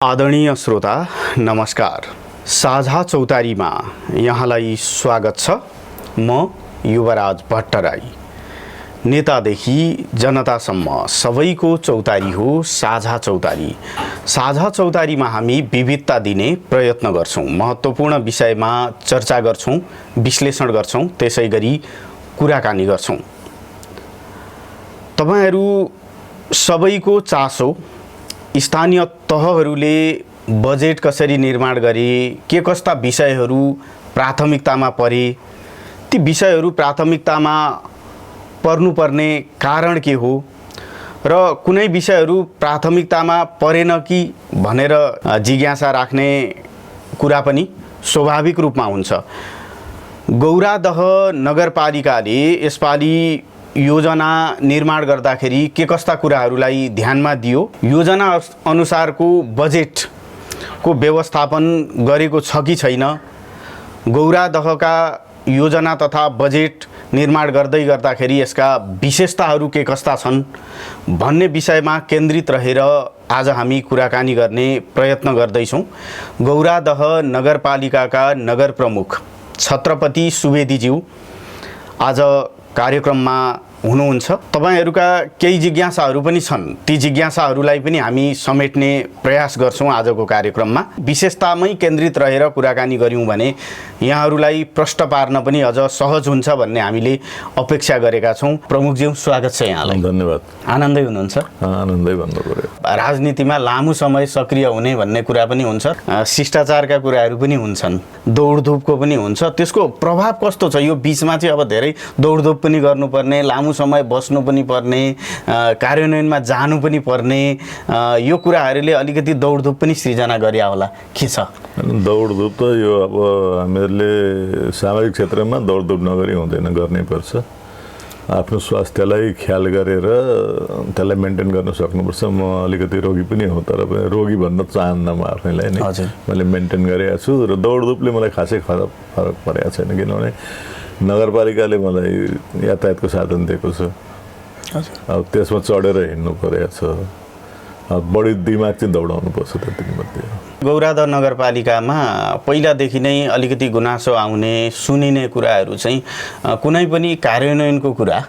आदरणीय श्रोता नमस्कार। साझा चौतारीमा यहाँलाई स्वागत छ। म युवराज भट्टराई। नेतादेखि जनतासम्म सबैको चौतारी हो साझा चौतारी। साझा चौतारीमा हामी विविधता दिने प्रयत्न गर्छौं, महत्त्वपूर्ण विषयमा चर्चा गर्छौं, विश्लेषण गर्छौं, त्यसैगरी कुराकानी गर्छौं। तपाईहरू सबैको चासो स्थानीय तहहरूले बजेट कसरी निर्माण गरे, के कस्ता विषयहरू प्राथमिकतामा परे, ती विषयहरू प्राथमिकतामा पर्नुपर्ने कारण के हो र कुनै विषयहरू प्राथमिकतामा परेन कि भनेर जिज्ञासा राख्ने कुरा पनि स्वाभाविक रूपमा हुन्छ। गौरादह नगरपालिकाले यसपालि योजना निर्माण गर्दाखेरि के कस्ता कुराहरूलाई ध्यानमा दियो, योजना अनुसारको बजेटको व्यवस्थापन गरेको छ कि छैन, गौरादहका योजना तथा बजेट निर्माण गर्दाखेरि यसका विशेषताहरू के कस्ता छन् भन्ने विषयमा केन्द्रित रहेर आज हामी कुराकानी गर्ने प्रयत्न गर्दैछौँ। गौरादह नगरपालिकाका नगर प्रमुख छत्रपति सुवेदीज्यू आज कार्यक्रममा हुनुहुन्छ। तपाईहरुका केही जिज्ञासाहरू पनि छन्, ती जिज्ञासाहरूलाई पनि हामी समेट्ने प्रयास गर्छौं आजको कार्यक्रममा। विशेषतामै केन्द्रित रहेर कुराकानी गर्यौं भने यहाँहरूलाई प्रश्न पार्न पनि अझ सहज हुन्छ भन्ने हामीले अपेक्षा गरेका छौं। प्रमुखज्यू स्वागत छ यहाँलाई। धन्यवाद। आनन्दै हुनुहुन्छ? आनन्दै भन्नु पर्यो। राजनीतिमा लामो समय सक्रिय हुने भन्ने कुरा पनि हुन्छ, शिष्टाचारका कुराहरू पनि हुन्छन्, दौडधुपको पनि हुन्छ। त्यसको प्रभाव कस्तो छ? यो बीचमा चाहिँ अब धेरै दौडधुप पनि गर्नुपर्ने, लामो समय बस्नु पनि पर्ने, कार्यान्वयनमा जानु पनि पर्ने, यो कुराहरूले अलिकति दौडधुप पनि सृजना गरे होला, के छ? दौडधुप त यो अब हामीहरूले सामाजिक क्षेत्रमा दौडधुप नगरी हुँदैन, गर्नै पर्छ। आफ्नो स्वास्थ्यलाई ख्याल गरेर त्यसलाई मेन्टेन गर्न सक्नुपर्छ। म अलिकति रोगी पनि हो, तर रोगी भन्न चाहन्न म आफैलाई नै। मैले मेन्टेन गरेको छु र दौडधुपले मलाई खासै फरक परेको छैन, किनभने नगरपालिकाले मलाई यातायातको साधन दिएको छ। अब त्यसमा चढेर हिँड्नु परेको छ, बढी दिमाग चाहिँ दौडाउनु पर्छ, त्यति मात्रै हो। गौरादह नगरपालिकामा पहिलादेखि नै अलिकति गुनासो आउने, सुनिने कुराहरू चाहिँ कुनै पनि कार्यान्वयनको कुरा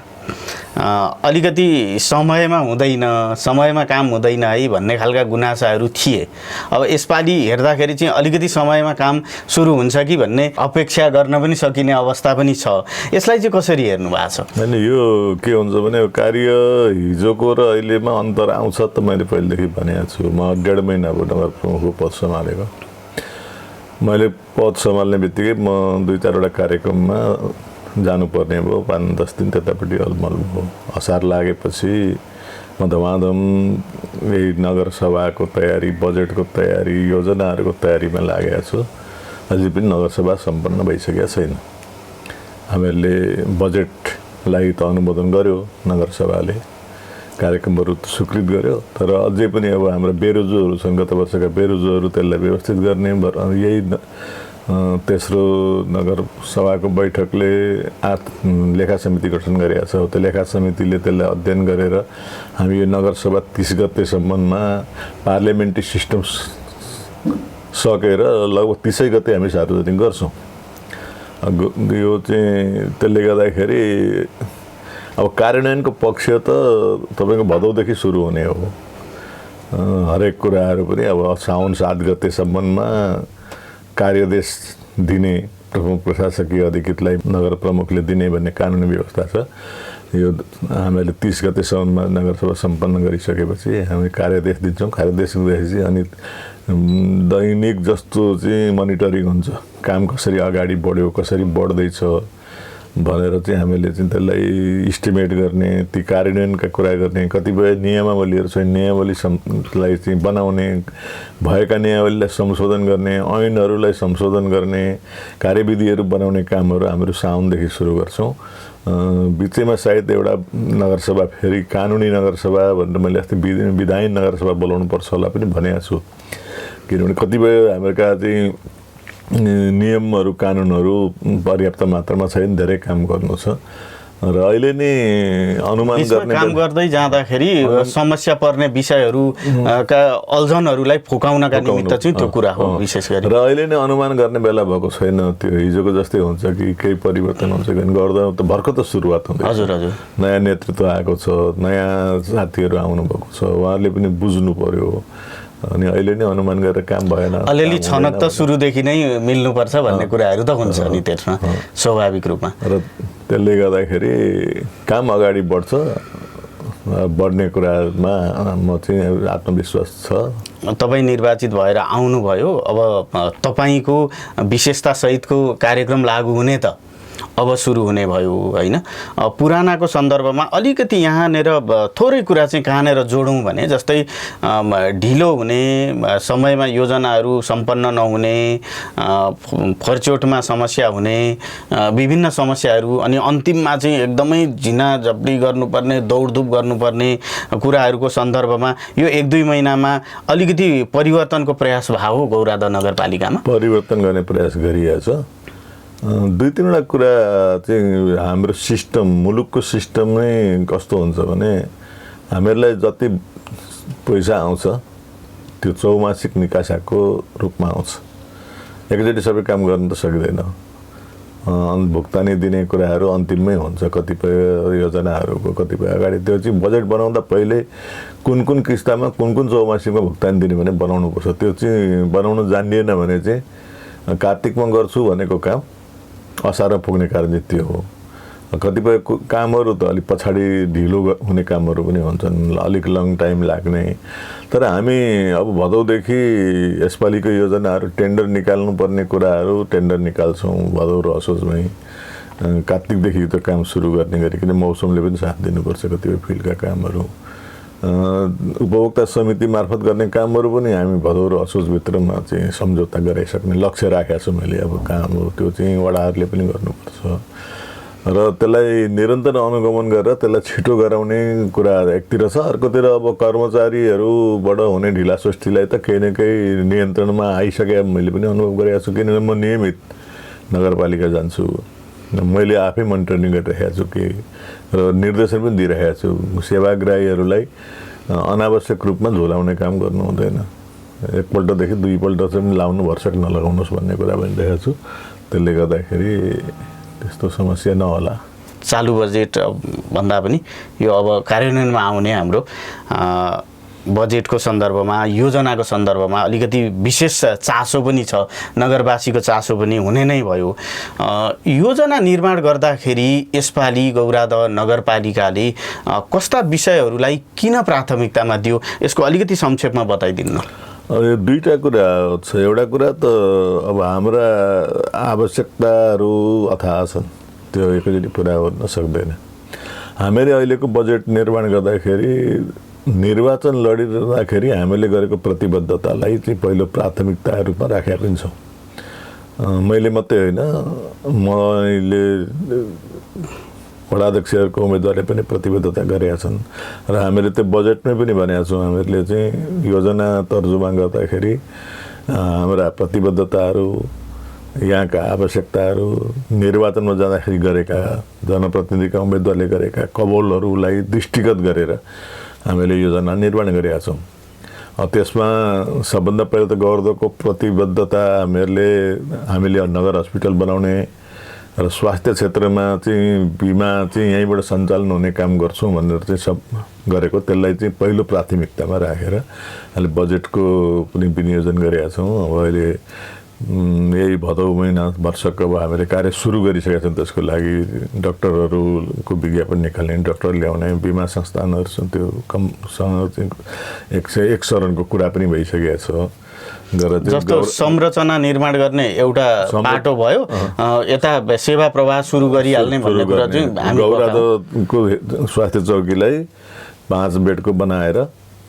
अलिकति समयमा हुँदैन, समयमा काम हुँदैन है भन्ने खालका गुनासाहरू थिए। अब यसपालि हेर्दाखेरि चाहिँ अलिकति समयमा काम सुरु हुन्छ कि भन्ने अपेक्षा गर्न पनि सकिने अवस्था पनि छ। यसलाई चाहिँ कसरी हेर्नु भएको छ? होइन, यो के हुन्छ भने कार्य हिजोको र अहिलेमा अन्तर आउँछ त मैले पहिलेदेखि भनेको छु। म 1.5 महिना भयो नगर प्रमुखको पद सम्हालेको। मैले पद सम्हाल्ने बित्तिकै म 2-4वटा कार्यक्रममा जानुपर्ने भयो, 5-10 दिन त्यतापट्टि अलमल भयो। असार लागेपछि म धमाधम यही नगरसभाको तयारी, बजेटको तयारी, योजनाहरूको तयारीमा लागेको छु। अझै पनि नगरसभा सम्पन्न भइसकेको छैन। हामीहरूले बजेटलाई त अनुमोदन गर्यो नगरसभाले, कार्यक्रमहरू स्वीकृत गर्यो, तर अझै पनि अब हाम्रा बेरोजोहरू छन्, गत वर्षका बेरोजोहरू, त्यसलाई व्यवस्थित गर्ने यही तेस्रो नगर सभाको बैठकले लेखा समिति गठन गरेको छ। त्यो लेखा समितिले त्यसलाई अध्ययन गरेर हामी यो नगरसभा 30 गतेसम्ममा पार्लियामेन्ट्री सिस्टम सकेर लगभग 30 गते हामी सार्वजनिक गर्छौँ। यो चाहिँ त्यसले गर्दाखेरि अब कार्यान्वयनको पक्ष त तपाईँको भदौदेखि सुरु हुने हो। हरेक कुराहरू पनि अब साउन 7 गतेसम्ममा कार्यदेश दिने प्रमुख प्रशासकीय अधिकृतलाई नगर प्रमुखले दिने भन्ने कानुनी व्यवस्था छ। यो हामीले 30 गतेसम्ममा नगरसभा सम्पन्न गरिसकेपछि हामी कार्यदेश दिन्छौँ। कार्यदेश दिँदाखेरि अनि दैनिक जस्तो चाहिँ मोनिटरिङ हुन्छ, काम कसरी अगाडि बढ्यो, कसरी बढ्दैछ भनेर चाहिँ हामीले चाहिँ त्यसलाई इस्टिमेट गर्ने, ती कार्यान्वयनका कुरा गर्ने, कतिपय नियमावलीहरू छ, नियमावलीलाई चाहिँ बनाउने, भएका नियमावलीलाई संशोधन गर्ने, ऐनहरूलाई संशोधन गर्ने, कार्यविधिहरू बनाउने कामहरू हाम्रो साउनदेखि सुरु गर्छौँ। बिचैमा सायद एउटा नगरसभा, फेरि कानुनी नगरसभा भनेर मैले अस्ति विधायी नगरसभा बोलाउनु पर्छ होला पनि भनेको छु। किनभने कतिपय हाम्रोका चाहिँ नियमहरू, कानुनहरू पर्याप्त मात्रामा छैन, धेरै काम गर्नु छ। र अहिले नि अनुमान बिचमा गर्ने काम गर्दै जाँदाखेरि समस्या पर्ने विषयहरू का अल्झनहरूलाई फुकाउनका निमित्त चाहिँ त्यो कुरा हो विशेष गरी। र अहिले नै अनुमान गर्ने बेला भएको छैन, त्यो हिजोको जस्तै हुन्छ कि केही परिवर्तन हुन्छ कि गर्दा त भर्खर त सुरुवात हुँदैछ। हजुर हजुर, नयाँ नेतृत्व आएको छ, नयाँ साथीहरू आउनु भएको छ, उहाँहरूले पनि बुझ्नु पर्यो। अनि अहिले नै अनुमान गरेर काम भएन, अलिअलि छनक त सुरुदेखि नै मिल्नुपर्छ भन्ने कुराहरू त हुन्छ नि त्यसमा स्वाभाविक रूपमा। र त्यसले गर्दाखेरि काम अगाडि बढ्छ, बढ्ने कुरामा म चाहिँ आत्मविश्वास छ। तपाईँ निर्वाचित भएर आउनुभयो, अब तपाईँको विशेषतासहितको कार्यक्रम लागू हुने त अब सुरु हुने भयो होइन। पुरानाको सन्दर्भमा अलिकति यहाँनिर थोरै कुरा चाहिँ कहाँनिर जोडौँ भने जस्तै ढिलो हुने, समयमा योजनाहरू सम्पन्न नहुने, फर्चोटमा समस्या हुने, विभिन्न समस्याहरू, अनि अन्तिममा चाहिँ एकदमै झिनाझप्डी गर्नुपर्ने, दौडधुप गर्नुपर्ने कुराहरूको सन्दर्भमा यो 1-2 महिनामा अलिकति परिवर्तनको प्रयास भयो हो गौरादह नगरपालिकामा? परिवर्तन गर्ने प्रयास गरिएको छ। 2-3वटा कुरा चाहिँ हाम्रो सिस्टम, मुलुकको सिस्टम नै कस्तो हुन्छ भने हामीहरूलाई जति पैसा आउँछ त्यो चौमासिक निकासाको रूपमा आउँछ, एकचोटि सबै काम गर्न त सकिँदैन। भुक्तानी दिने कुराहरू अन्तिममै हुन्छ, कतिपय योजनाहरूको कतिपय अगाडि। त्यो चाहिँ बजेट बनाउँदा पहिले कुन कुन किस्तामा कुन कुन चौमासिकमा भुक्तानी दिने भने बनाउनुपर्छ। त्यो चाहिँ बनाउन जानिएन भने चाहिँ कार्तिकमा गर्छु भनेको काम असारमा पुग्ने कारण चाहिँ त्यो हो। कतिपय कामहरू त अलिक पछाडि ढिलो हुने कामहरू पनि हुन्छन्, अलिक लङ टाइम लाग्ने। तर हामी अब भदौदेखि यसपालिको योजनाहरू टेन्डर निकाल्नुपर्ने कुराहरू टेन्डर निकाल्छौँ भदौ र असोजमै। कार्तिकदेखि त काम सुरु गर्ने गरी, किन मौसमले पनि साथ दिनुपर्छ कतिपय फिल्डका कामहरू। उपभोक्ता समिति मार्फत गर्ने कामहरू पनि हामी भदौ र असोजभित्रमा चाहिँ सम्झौता गराइसक्ने लक्ष्य राखेको छु मैले। अब काम त्यो चाहिँ वडाहरूले पनि गर्नुपर्छ र त्यसलाई निरन्तर अनुगमन गरेर त्यसलाई छिटो गराउने कुरा एकतिर छ। अर्कोतिर अब कर्मचारीहरूबाट हुने ढिलासुस्तीलाई त केही न केही नियन्त्रणमा आइसके मैले पनि अनुभव गरेको छु। किनभने म नियमित नगरपालिका जान्छु, मैले आफै मोनिटरिङ गरिरहेको छु कि र निर्देशन पनि दिइरहेको छु सेवाग्राहीहरूलाई अनावश्यक रूपमा झोलाउने काम गर्नु हुँदैन। एकपल्टदेखि 2पल्ट चाहिँ लाउनु भरसक नलगाउनुहोस् भन्ने कुरा भनिरहेको छु। त्यसले गर्दाखेरि त्यस्तो समस्या नहोला। चालु बजेट भन्दा पनि यो अब कार्यान्वयनमा आउने हाम्रो बजेटको सन्दर्भमा, योजनाको सन्दर्भमा अलिकति विशेष चासो पनि छ, नगरवासीको चासो पनि हुने नै भयो। योजना निर्माण गर्दाखेरि यसपालि गौरादह नगरपालिकाले कस्ता विषयहरूलाई किन प्राथमिकतामा दियो, यसको अलिकति संक्षेपमा बताइदिनु न। यो 2टा कुरा छ। एउटा कुरा त अब हाम्रा आवश्यकताहरू अथाह छन्, त्यो एकैचोटि पुरा गर्न सक्दैन। हामीले अहिलेको बजेट निर्माण गर्दाखेरि निर्वाचन लडिरहँदाखेरि हामीले गरेको प्रतिबद्धतालाई चाहिँ पहिलो प्राथमिकता रूपमा राखेका पनि छौँ। मैले मात्रै होइन, मैले वडाध्यक्षहरूको उम्मेदवारले पनि प्रतिबद्धता गरेका छन् र हामीले त्यो बजेटमै पनि भनेका छौँ। हामीहरूले चाहिँ योजना तर्जुमा गर्दाखेरि हाम्रा प्रतिबद्धताहरू, यहाँका आवश्यकताहरू, निर्वाचनमा जाँदाखेरि गरेका जनप्रतिनिधिका उम्मेदवारले गरेका कबोलहरूलाई दृष्टिगत गरेर हामीले योजना निर्माण गरेका छौँ। त्यसमा सबभन्दा पहिला त गौरदहको प्रतिबद्धता हामीले नगर हस्पिटल बनाउने र स्वास्थ्य क्षेत्रमा चाहिँ बिमा चाहिँ यहीँबाट सञ्चालन हुने काम गर्छौँ भनेर चाहिँ सब गरेको, त्यसलाई चाहिँ पहिलो प्राथमिकतामा राखेर अहिले बजेटको पनि विनियोजन गरेका छौँ। अब अहिले यही भदौ महिना वर्षक अब हामीले कार्य सुरु गरिसकेका छौँ। त्यसको लागि डाक्टरहरूको विज्ञापन निकाल्ने, डाक्टर ल्याउने, बिमा संस्थानहरू छन्, त्यो कमसँग 101 शरणको कुरा पनि भइसकेको छ। जस्तो संरचना निर्माण गर्ने एउटा बाटो भयो, यता सेवा प्रवाह सुरु गरिहाल्ने भन्ने कुरा चाहिँ गौरादहको स्वास्थ्य चौकीलाई 5 बेडको बनाएर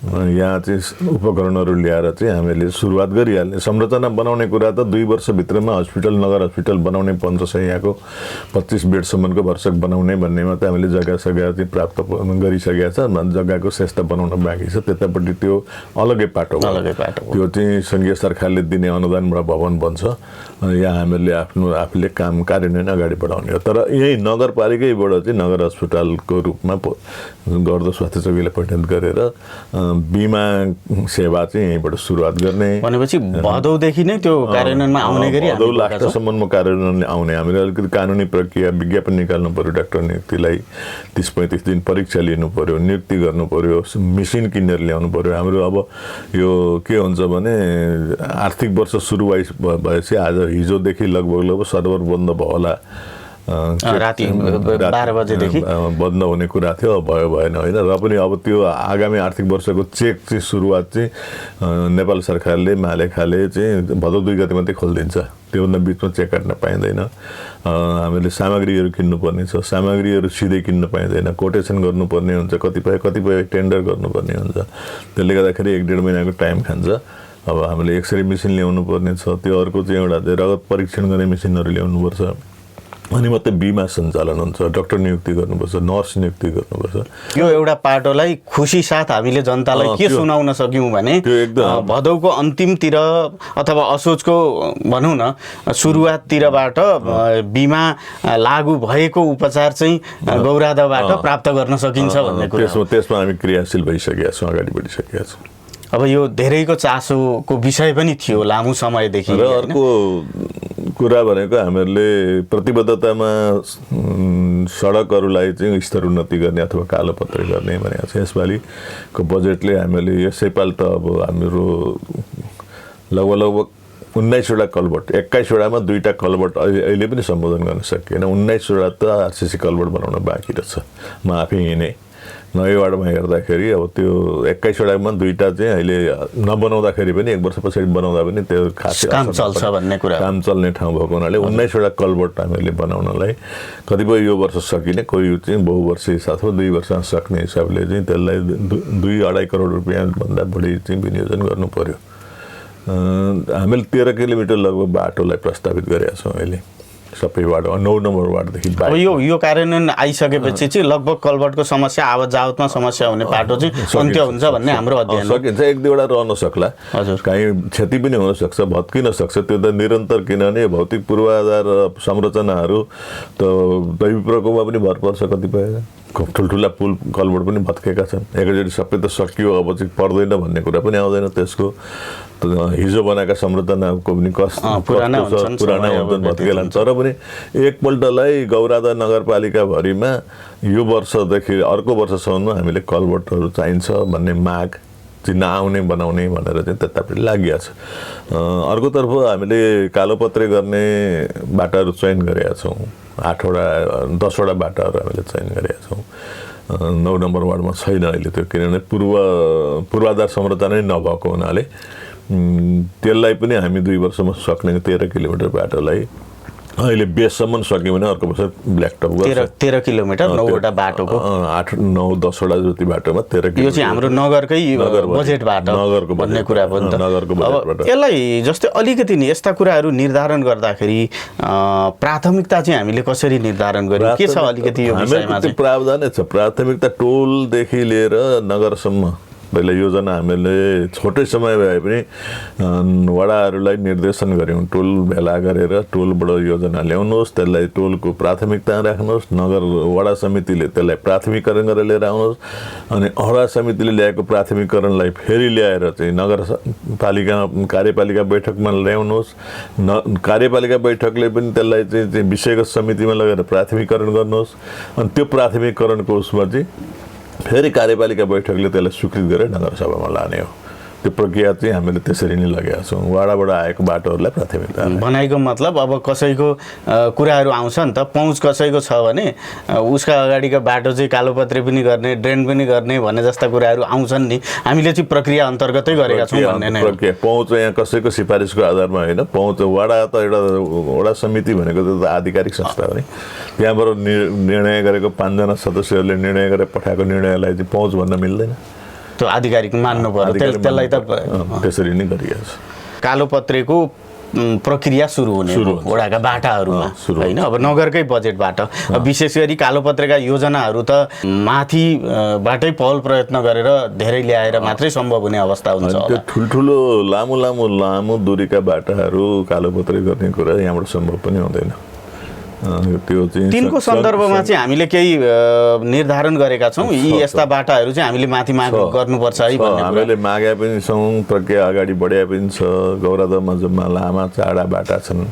यहाँ चाहिँ उपकरणहरू ल्याएर चाहिँ हामीले सुरुवात गरिहाल्ने। संरचना बनाउने कुरा त 2 वर्षभित्रमा हस्पिटल, नगर हस्पिटल बनाउने 1500 यहाँको 25 बेडसम्मको भरसक बनाउने भन्नेमा त हामीले जग्गा चाहिँ प्राप्त गरिसकेका छ। जग्गाको व्यवस्था बनाउन बाँकी छ, त्यतापट्टि त्यो अलगै पाटो हो। त्यो चाहिँ सङ्घीय सरकारले दिने अनुदानबाट भवन बन्छ। यहाँ हामीले आफूले काम कार्यान्वयन अगाडि बढाउने हो। तर यही नगरपालिकैबाट चाहिँ नगर अस्पतालको रूपमा गर्दो स्वास्थ्य चौकीले परिणत गरेर बिमा सेवा चाहिँ यहीँबाट सुरुवात गर्ने भनेपछि भदौदेखि नै त्यो कार्यान्वयनमा आउने गरी भदौ लास्टसम्ममा कार्यान्वयन आउने। हामीले अलिकति कानुनी प्रक्रिया विज्ञापन निकाल्नु पर्यो, डाक्टर नियुक्तिलाई 30-35 दिन परीक्षा लिनु पर्यो, नियुक्ति गर्नु पर्यो, मेसिन किनेर ल्याउनु पर्यो। हाम्रो अब यो के हुन्छ भने आर्थिक वर्ष सुरु भएपछि आज हिजोदेखि लगभग सर्भर बन्द भयो होला, राति 12 बजेदेखि बन्द हुने कुरा थियो, भयो भएन होइन। र पनि अब त्यो आगामी आर्थिक वर्षको चेक चाहिँ सुरुवात चाहिँ नेपाल सरकारले महालेखाले चाहिँ भदौ 2 गते मात्रै खोलिदिन्छ। त्योभन्दा बिचमा चेक काट्न पाइँदैन। हामीले सामग्रीहरू किन्नुपर्ने छ, सामग्रीहरू सिधै किन्न पाइँदैन, कोटेसन गर्नुपर्ने हुन्छ, कतिपय टेन्डर गर्नुपर्ने हुन्छ। त्यसले गर्दाखेरि 1-1.5 महिनाको टाइम खान्छ। अब हामीले एक्सरे मेसिन ल्याउनु पर्ने छ, त्यो अर्को चाहिँ एउटा रगत परीक्षण गर्ने मेसिनहरू ल्याउनुपर्छ, अनि मात्रै बिमा सञ्चालन हुन्छ, डाक्टर नियुक्ति गर्नुपर्छ, नर्स नियुक्ति गर्नुपर्छ। यो एउटा पाटोलाई खुसी साथ हामीले जनतालाई के सुनाउन सक्यौँ भने भदौको अन्तिमतिर अथवा असोजको भनौँ न सुरुवाततिरबाट बिमा लागू भएको उपचार चाहिँ गौरादबाट प्राप्त गर्न सकिन्छ भन्ने कुरा। त्यसमा हामी क्रियाशील भइसकेका छौँ, अगाडि बढिसकेका छौँ। अब यो धेरैको चासोको विषय पनि थियो लामो समयदेखि। र अर्को कुरा भनेको हामीहरूले प्रतिबद्धतामा सडकहरूलाई चाहिँ स्तर उन्नति गर्ने अथवा कालोपत्री गर्ने भनेको छ। यसपालिको बजेटले हामीले यसैपाल त अब हाम्रो लगभग 19वटा कलभट, 21वटामा 2टा कलभट अहिले पनि सम्बोधन गर्न सकिएन। 19वटा त आरसिसी कलभट बनाउन बाँकी रहेछ। म आफै हिँडेँ नयाँ वार्डमा हेर्दाखेरि अब त्यो 21वटामा 2टा चाहिँ अहिले नबनाउँदाखेरि पनि 1 वर्ष पछाडि बनाउँदा पनि त्यो खासै काम चल्छ भन्ने कुरा, काम चल्ने ठाउँ भएको हुनाले 19वटा कलभट हामीले बनाउनलाई कतिपय यो वर्ष सकिने, कोही चाहिँ बहुवर्षीय अथवा 2 वर्षमा सक्ने हिसाबले चाहिँ त्यसलाई 2-2.5 करोड रुपियाँभन्दा बढी चाहिँ विनियोजन गर्नु पर्यो। हामीले 13 किलोमिटर लगभग बाटोलाई प्रस्तावित गरेका छौँ अहिले सबै वार्ड, 9 नम्बर वार्डदेखि। अब यो कार्यान्वयन आइसकेपछि चाहिँ लगभग कलभटको समस्या, आवत जावतमा समस्या हुने बाटो चाहिँ अन्त्य हुन्छ भन्ने हाम्रो अध्ययन सकिन्छ। 1-2वटा रहन सक्ला, कहीँ क्षति पनि हुन सक्छ, भत्किन सक्छ। त्यो त निरन्तर, किनभने भौतिक पूर्वाधार संरचनाहरू त दैवी प्रकोपमा पनि भर पर्छ। कतिपय ठुल्ठुला पुल कलभट पनि भत्केका छन्। एकैचोटि सबै त सकियो अब चाहिँ पर्दैन भन्ने कुरा पनि आउँदैन। त्यसको हिजो बनाएका संरचनाको पनि पुराना हुन्छन्, भत्केला। तर पनि एकपल्टलाई गौरादा नगरपालिकाभरिमा यो वर्षदेखि अर्को वर्षसम्म हामीले कलभटहरू चाहिन्छ भन्ने माग चाहिँ नआउने बनाउने भनेर चाहिँ त्यतापट्टि लागिएको छ। अर्कोतर्फ हामीले कालोपत्रे गर्ने बाटाहरू चयन गरेका छौँ। 10वटा बाटाहरू हामीले चयन गरेका छौँ। 9 नम्बर वार्डमा छैन अहिले त्यो, किनभने पूर्वाधार संरचना नै नभएको हुनाले त्यसलाई पनि हामी 2 वर्षमा सक्ने 13 किलोमिटर बाटोलाई अहिले बेससम्म सक्यो भने अर्को वर्ष ब्ल्याकटप गर्छ। 13 किलोमिटर 9वटा बाटोको 8-9-10वटा जति बाटोमा 13 किलोमिटर यो चाहिँ हाम्रो नगरकै बजेटबाट भन्ने कुरा पनि त। नगरको बजेटबाट यसलाई जस्तै अलिकति नि यस्ता कुराहरू निर्धारण गर्दाखेरि प्राथमिकता चाहिँ हामीले कसरी निर्धारण गर्यौँ, के छ अलिकति यो विषयमा चाहिँ प्रावधानै छ। प्राथमिकता टोलदेखि लिएर नगरसम्म पहिला योजना हामीले छोटै समय भए पनि वडाहरूलाई निर्देशन गऱ्यौँ। टोल भेला गरेर टोलबाट योजना ल्याउनुहोस्, त्यसलाई टोलको प्राथमिकता राख्नुहोस्, नगर वडा समितिले त्यसलाई प्राथमिकरण गरेर लिएर आउनुहोस्, अनि वडा समितिले ल्याएको प्राथमिकरणलाई फेरि ल्याएर चाहिँ नगरपालिका कार्यपालिका बैठकमा ल्याउनुहोस्। कार्यपालिका बैठकले पनि त्यसलाई चाहिँ विषयगत समितिमा लगेर प्राथमिकरण गर्नुहोस्, अनि त्यो प्राथमिकरणको उसमा चाहिँ फेरि कार्यपालिका बैठकले त्यसलाई स्वीकृत गरेर नगरसभामा लाने हो। त्यो प्रक्रिया चाहिँ हामीले त्यसरी नै लगाएका छौँ। वाडाबाट आएको बाटोहरूलाई प्राथमिकता बनाएको मतलब अब कसैको कुराहरू आउँछ नि त, पहुँच कसैको छ भने उसका अगाडिको बाटो चाहिँ कालोपत्रे पनि गर्ने, ड्रेन पनि गर्ने भन्ने जस्ता कुराहरू आउँछन् नि, हामीले चाहिँ प्रक्रिया अन्तर्गतै गरेका छौँ भन्ने नै प्रक्रिया। पहुँच यहाँ कसैको सिफारिसको आधारमा होइन, पहुँच वडा त एउटा वडा समिति भनेको त आधिकारिक संस्था हो नि, त्यहाँबाट निर्णय गरेको 5जना सदस्यहरूले निर्णय गरेर पठाएको निर्णयलाई चाहिँ पहुँच भन्न मिल्दैन। त्यो आधिकारिक मान्नु पर्यो त्यसलाई त त्यसरी नै गरिएको छ। कालोपत्रेको प्रक्रिया सुरु हुने वडाका बाटाहरूमा होइन, अब नगरकै बजेटबाट। विशेष गरी कालोपत्रेका योजनाहरू त माथिबाटै पहल प्रयत्न गरेर धेरै ल्याएर मात्रै सम्भव हुने अवस्था हुन्छ त्यो ठुल्ठुलो लामो दूरीका बाटाहरू कालोपत्रे गर्ने कुरा यहाँबाट सम्भव पनि हुँदैन। त्यो चाहिँ तिनको सन्दर्भमा चाहिँ हामीले केही निर्धारण गरेका छौँ, यी यस्ता बाटाहरू चाहिँ हामीले माथि माग गर्नुपर्छ है भन्ने हामीले मागे पनि छौँ, प्रक्रिया अगाडि बढाए पनि छ। गौरादहमा जम्मा लामा चाडा बाटा छन्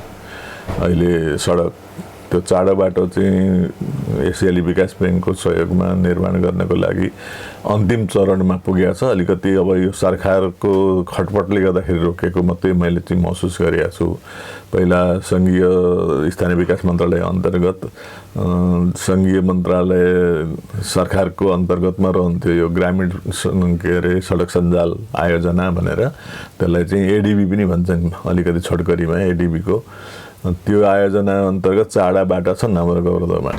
अहिले सडक, त्यो चाडा बाटो चाहिँ एसियाली विकास ब्याङ्कको सहयोगमा निर्माण गर्नको लागि अन्तिम चरणमा पुगेको छ। अलिकति अब यो सरकारको खटपटले गर्दाखेरि रोकेको मात्रै मैले चाहिँ महसुस गरेको छु। पहिला सङ्घीय स्थानीय विकास मन्त्रालय अन्तर्गत सङ्घीय मन्त्रालय सरकारको अन्तर्गतमा रहन्थ्यो यो ग्रामीण के अरे सडक सञ्जाल आयोजना भनेर, त्यसलाई चाहिँ एडिबी पनि भन्छन् अलिकति छोटकरीमा एडिबीको। त्यो आयोजना अन्तर्गत चाडा बाटा छन् हाम्रो गौरदहमा।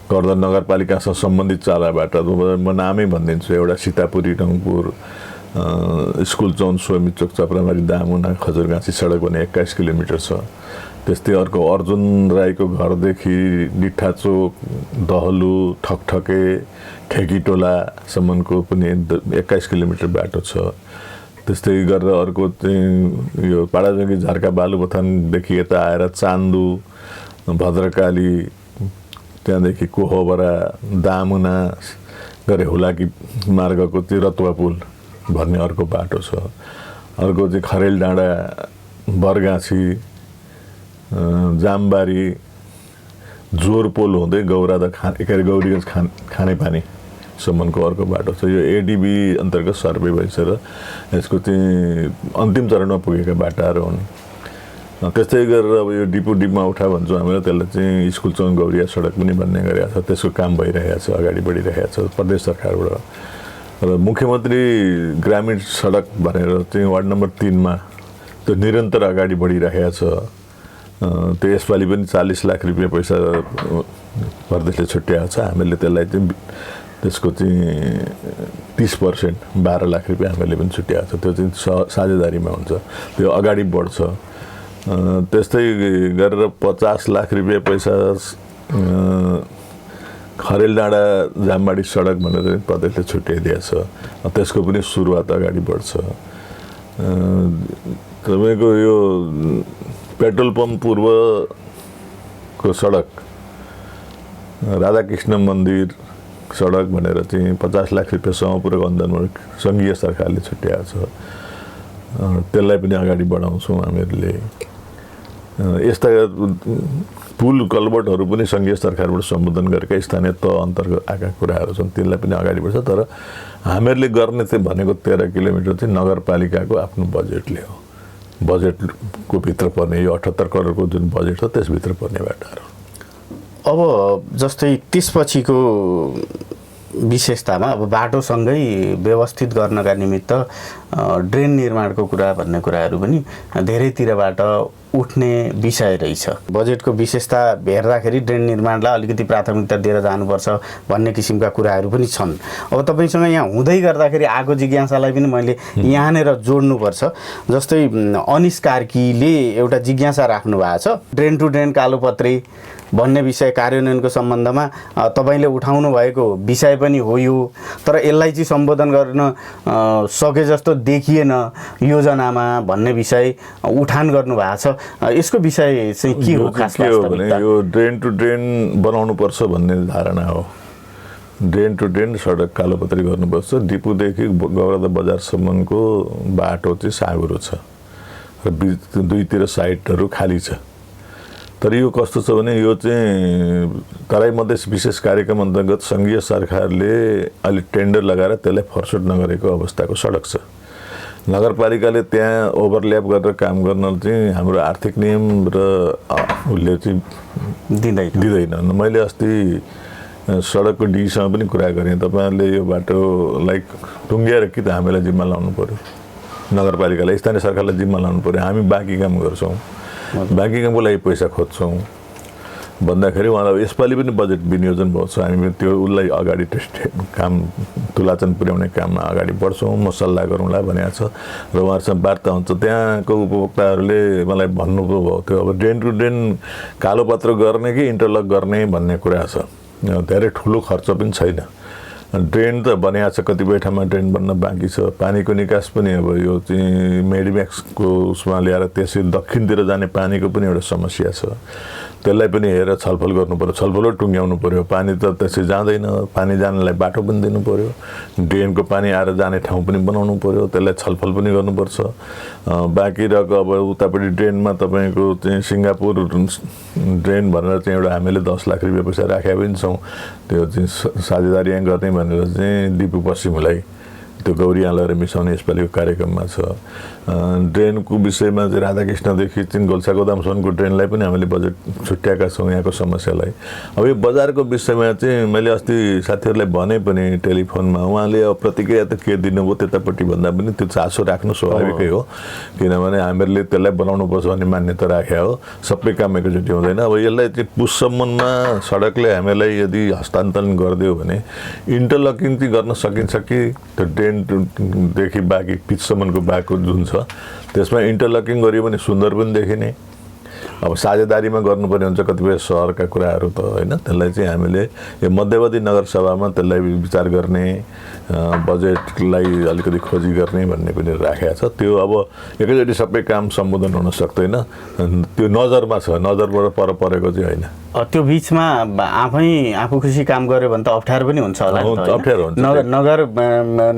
गौरदह नगरपालिकासँग सम्बन्धित चाडा बाटा म नामै भनिदिन्छु। एउटा सीतापुरी रङपुर स्कुल चौन सोमी चोक चपरामारी दामुना खजुरगाँसी सडक भने 21 किलोमिटर छ। त्यस्तै अर्को अर्जुन राईको घरदेखि डिठा चोक दहलु ठकठके ठेकीटोलासम्मको पनि 21 किलोमिटर बाटो छ। त्यस्तै गरेर अर्को चाहिँ यो पाडाजोगी झारका बालुबथानदेखि यता आएर चान्दु भद्रकाली त्यहाँदेखि कोहबरा दामुना गरे हुलाकी मार्गको चाहिँ रतुवा पुल भन्ने अर्को बाटो छ। अर्को चाहिँ खरेल डाँडा बरगाछी जामबारी जोरपोल हुँदै गौरादह गौरीगञ्ज खानेपानीसम्मको अर्को बाटो छ। यो एडिबी अन्तर्गत सर्वे भइसकेर यसको चाहिँ अन्तिम चरणमा पुगेका बाटाहरू हुन्। त्यस्तै गरेर अब यो डिपमा उठा भन्छौँ हामीले, त्यसलाई चाहिँ स्कुल चौन गौरिया सडक पनि भन्ने गरेको छ। त्यसको काम भइरहेको छ, अगाडि बढिरहेको छ प्रदेश सरकारबाट। र मुख्यमन्त्री ग्रामीण सडक भनेर चाहिँ वार्ड नम्बर 3मा त्यो निरन्तर अगाडि बढिरहेको छ। त्यो यसपालि पनि 40 लाख रुपियाँ पैसा प्रदेशले छुट्याएको छ। हामीले त्यसलाई चाहिँ त्यसको चाहिँ 30% 12 लाख रुपियाँ हामीले पनि छुट्याएको छ। त्यो चाहिँ साझेदारीमा हुन्छ, त्यो अगाडि बढ्छ। त्यस्तै गरेर 50 लाख रुपियाँ पैसा खरेल डाँडा जामबाडी सडक भनेर प्रदेशले छुट्याइदिएको छ। त्यसको पनि सुरुवात अगाडि बढ्छ। तपाईँको यो पेट्रोल पम्प पूर्वको सडक राधाकृष्ण मन्दिर सडक भनेर चाहिँ 50 लाख रुपियाँ समपूरक अनुदानमा सङ्घीय सरकारले छुट्याएको छ। त्यसलाई पनि अगाडि बढाउँछौँ हामीहरूले। यस्ता पुल कलबटहरू पनि सङ्घीय सरकारबाट सम्बोधन गरेका स्थानीय तह अन्तर्गत आएका कुराहरू छन्, त्यसलाई पनि अगाडि बढ्छ। तर हामीहरूले गर्ने चाहिँ भनेको 13 किलोमिटर चाहिँ नगरपालिकाको आफ्नो बजेटले हो। बजेटको भित्र पर्ने यो 78 करोडको जुन बजेट छ त्यसभित्र पर्ने बाटाहरू। अब जस्तै त्यसपछिको विशेषतामा अब बाटोसँगै व्यवस्थित गर्नका निमित्त ड्रेन निर्माणको कुरा भन्ने कुराहरू पनि धेरैतिरबाट उठ्ने विषय रहेछ। बजेटको विशेषता हेर्दाखेरि ड्रेन निर्माणलाई अलिकति प्राथमिकता दिएर जानुपर्छ भन्ने किसिमका कुराहरू पनि छन्। अब तपाईँसँग यहाँ हुँदै गर्दाखेरि आएको जिज्ञासालाई पनि मैले यहाँनिर जोड्नुपर्छ। जस्तै अनिस कार्कीले एउटा जिज्ञासा राख्नु भएको छ, ड्रेन टु ड्रेन कालोपत्रे भन्ने विषय कार्यान्वयनको सम्बन्धमा तपाईँले उठाउनु भएको विषय पनि हो यो, तर यसलाई चाहिँ सम्बोधन गर्न सके जस्तो देखिएन योजनामा भन्ने विषय उठान गर्नु भएको छ। यसको विषय चाहिँ के हो खास भने यो ड्रेन टु ड्रेन बनाउनुपर्छ भन्ने धारणा हो। ड्रेन टु ड्रेन सडक कालोपत्री गर्नुपर्छ। डिपुदेखि गौरादह बजारसम्मको बाटो चाहिँ साँघुरो छ र दुईतिर साइडहरू खाली छ। तर यो कस्तो छ भने यो चाहिँ तराई मधेस विशेष कार्यक्रम अन्तर्गत सङ्घीय सरकारले अलि टेन्डर लगाएर त्यसलाई फर्सट नगरेको अवस्थाको सडक छ। नगरपालिकाले त्यहाँ ओभरल्याप गरेर काम गर्न चाहिँ हाम्रो आर्थिक नियम र उसले चाहिँ दिँदैन। मैले अस्ति सडकको डीसँग पनि कुरा गरेँ, तपाईँहरूले यो बाटोलाई टुङ्ग्याएर कि त हामीलाई जिम्मा लाउनु पऱ्यो, नगरपालिकालाई स्थानीय सरकारलाई जिम्मा लाउनु पऱ्यो। हामी बाँकी काम गर्छौँ, बाँकी कामको लागि पैसा खोज्छौँ। भन्दाखेरि उहाँलाई यसपालि पनि बजेट विनियोजन भएको छ। हामी त्यो उसलाई अगाडि काम तुलाचन पुर्याउने काममा अगाडि बढ्छौँ, म सल्लाह गरौँला भनेको छ र उहाँहरूसँग वार्ता हुन्छ। त्यहाँको उपभोक्ताहरूले मलाई भन्नुभयो थियो अब ड्रेन टु ड्रेन कालोपत्र गर्ने कि इन्टरलक गर्ने भन्ने कुरा छ। धेरै ठुलो खर्च पनि छैन। ड्रेन त बनिएको छ, कतिपय ठाउँमा ड्रेन बन्न बाँकी छ। पानीको निकास पनि अब यो चाहिँ मेडिम्याक्सको उसमा ल्याएर त्यसै दक्षिणतिर जाने पानीको पनि एउटा समस्या छ। त्यसलाई पनि हेरेर छलफल गर्नु पर्यो, छलफल टुङ्ग्याउनु पर्यो। पानी त त्यसै जाँदैन, पानी जानलाई बाटो पनि दिनु पर्यो, ड्रेनको पानी आएर जाने ठाउँ पनि बनाउनु पर्यो, त्यसलाई छलफल पनि गर्नुपर्छ। बाँकी रहेको अब उतापट्टि ड्रेनमा तपाईँको चाहिँ सिङ्गापुर ड्रेन भनेर चाहिँ एउटा हामीले 10 लाख रुपियाँ पैसा राखेका पनि छौँ। त्यो चाहिँ साझेदारी गर्ने भनेर चाहिँ दिपु पश्चिमलाई त्यो गौरिया लगेर मिसाउने यसपालिको कार्यक्रममा छ। ड्रेनको विषयमा चाहिँ राधाकृष्णदेखि चाहिँ गोल्सा गोदामसम्मको ड्रेनलाई पनि हामीले बजेट छुट्याएका छौँ यहाँको समस्यालाई। अब यो बजारको विषयमा चाहिँ मैले अस्ति साथीहरूलाई भने पनि टेलिफोनमा, उहाँले अब प्रतिक्रिया त के दिनुभयो त्यतापट्टि भन्दा पनि त्यो चासो राख्नु स्वाभाविकै हो, किनभने हामीहरूले त्यसलाई बनाउनुपर्छ भन्ने मान्यता राख्या हो। सबै काम एकैचोटि हुँदैन। अब यसलाई चाहिँ पुससम्ममा सडकले हामीलाई यदि हस्तान्तरण गरिदियो भने इन्टरलकिङ चाहिँ गर्न सकिन्छ कि त्यो ड्रेनदेखि बाँकी पिचसम्मको बाटो जुन छ त्यसमा इन्टरलकिङ गरियो भने सुन्दर पनि देखिने। अब साझेदारीमा गर्नुपर्ने हुन्छ कतिपय सहरका कुराहरू त होइन, त्यसलाई चाहिँ हामीले यो मध्यवर्ती नगरसभामा त्यसलाई विचार गर्ने, बजेटलाई अलिकति खोजी गर्ने भन्ने पनि राखेको छ। त्यो अब एकैचोटि सबै काम सम्बोधन हुन सक्दैन, त्यो नजरमा छ, नजरबाट पर परेको चाहिँ होइन। त्यो बिचमा आफू खुसी काम गर्यो भने त अप्ठ्यारो पनि हुन्छ होला। अप्ठ्यारो हुन्छ।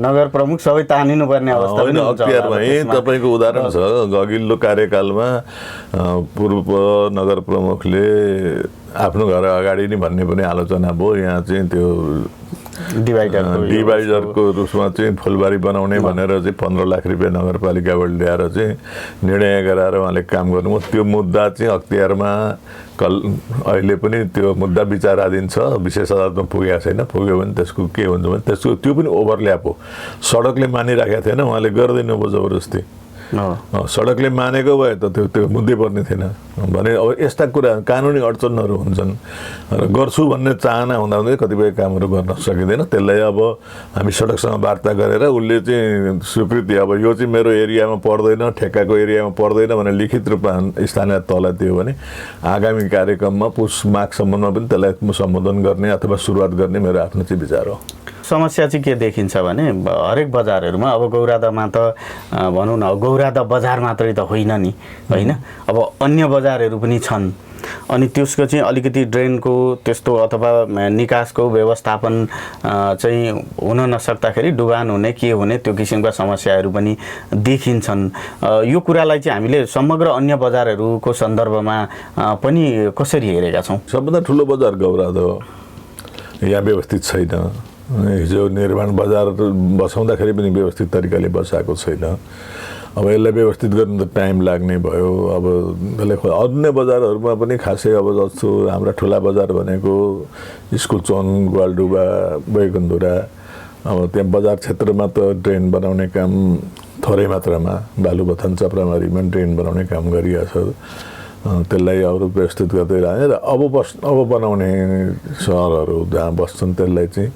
नगर प्रमुख सबै तानिनु पर्ने अवस्था पनि हुन्छ। तपाईँको उदाहरण छ, अघिल्लो कार्यकालमा पूर्व नगर प्रमुखले आफ्नो घर अगाडि नै भन्ने पनि आलोचना भयो। यहाँ चाहिँ त्यो डिभाइडरको रूपमा चाहिँ फुलबारी बनाउने भनेर चाहिँ 15 लाख रुपियाँ नगरपालिकाबाट ल्याएर चाहिँ निर्णय गराएर उहाँले काम गर्नुभयो। त्यो मुद्दा चाहिँ अख्तियारमा अहिले पनि त्यो मुद्दा विचाराधीन छ, विशेष अदालतमा पुगेको छैन। पुग्यो भने त्यसको के हुन्छ भने त्यसको त्यो पनि ओभरल्याप हो। सडकले मानिराखेको थिएन, उहाँले गर्दैन भयो जबरजस्ती। सडकले मानेको भए त त्यो मुद्दै पर्ने थिएन भने। अब यस्ता कुरा कानुनी अडचनहरू हुन्छन् र गर्छु भन्ने चाहना हुँदाहुँदै कतिपय कामहरू गर्न सकिँदैन। त्यसलाई अब हामी सडकसँग वार्ता गरेर उसले चाहिँ स्वीकृति अब यो चाहिँ मेरो एरियामा पर्दैन, ठेक्काको एरियामा पर्दैन भनेर लिखित रूपमा स्थानीय तहलाई दियो भने आगामी कार्यक्रममा पुस माघसम्ममा पनि त्यसलाई सम्बोधन गर्ने अथवा सुरुवात गर्ने मेरो आफ्नो चाहिँ विचार हो। समस्या चाहिँ के देखिन्छ भने हरेक बजारहरूमा अब गौरादामा त भनौँ न, गौरादा बजार मात्रै त होइन नि होइन, अब अन्य बजारहरू पनि छन्। अनि त्यसको चाहिँ अलिकति ड्रेनको त्यस्तो अथवा निकासको व्यवस्थापन चाहिँ हुन नसक्दाखेरि डुबान हुने के हुने त्यो किसिमका समस्याहरू पनि देखिन्छन्। यो कुरालाई चाहिँ हामीले समग्र अन्य बजारहरूको सन्दर्भमा पनि कसरी हेरेका छौँ? सबभन्दा ठुलो बजार गौरादा हो, यहाँ व्यवस्थित छैन। हिजो निर्माण बजार बसाउँदाखेरि पनि व्यवस्थित तरिकाले बसाएको छैन। अब यसलाई व्यवस्थित गर्नु त टाइम लाग्ने भयो। अब त्यसलाई अन्य बजारहरूमा पनि खासै अब जस्तो हाम्रा ठुला बजार भनेको स्कुल चौन, ग्वालडुबा, बैगुन्धुरा, अब त्यहाँ बजार क्षेत्रमा त ड्रेन बनाउने काम थोरै मात्रामा, बालुबथान चप्रामारीमा ड्रेन बनाउने काम गरिएको छ। त्यसलाई अरू व्यवस्थित गर्दै लाने र अब बनाउने सहरहरू जहाँ बस्छन् त्यसलाई चाहिँ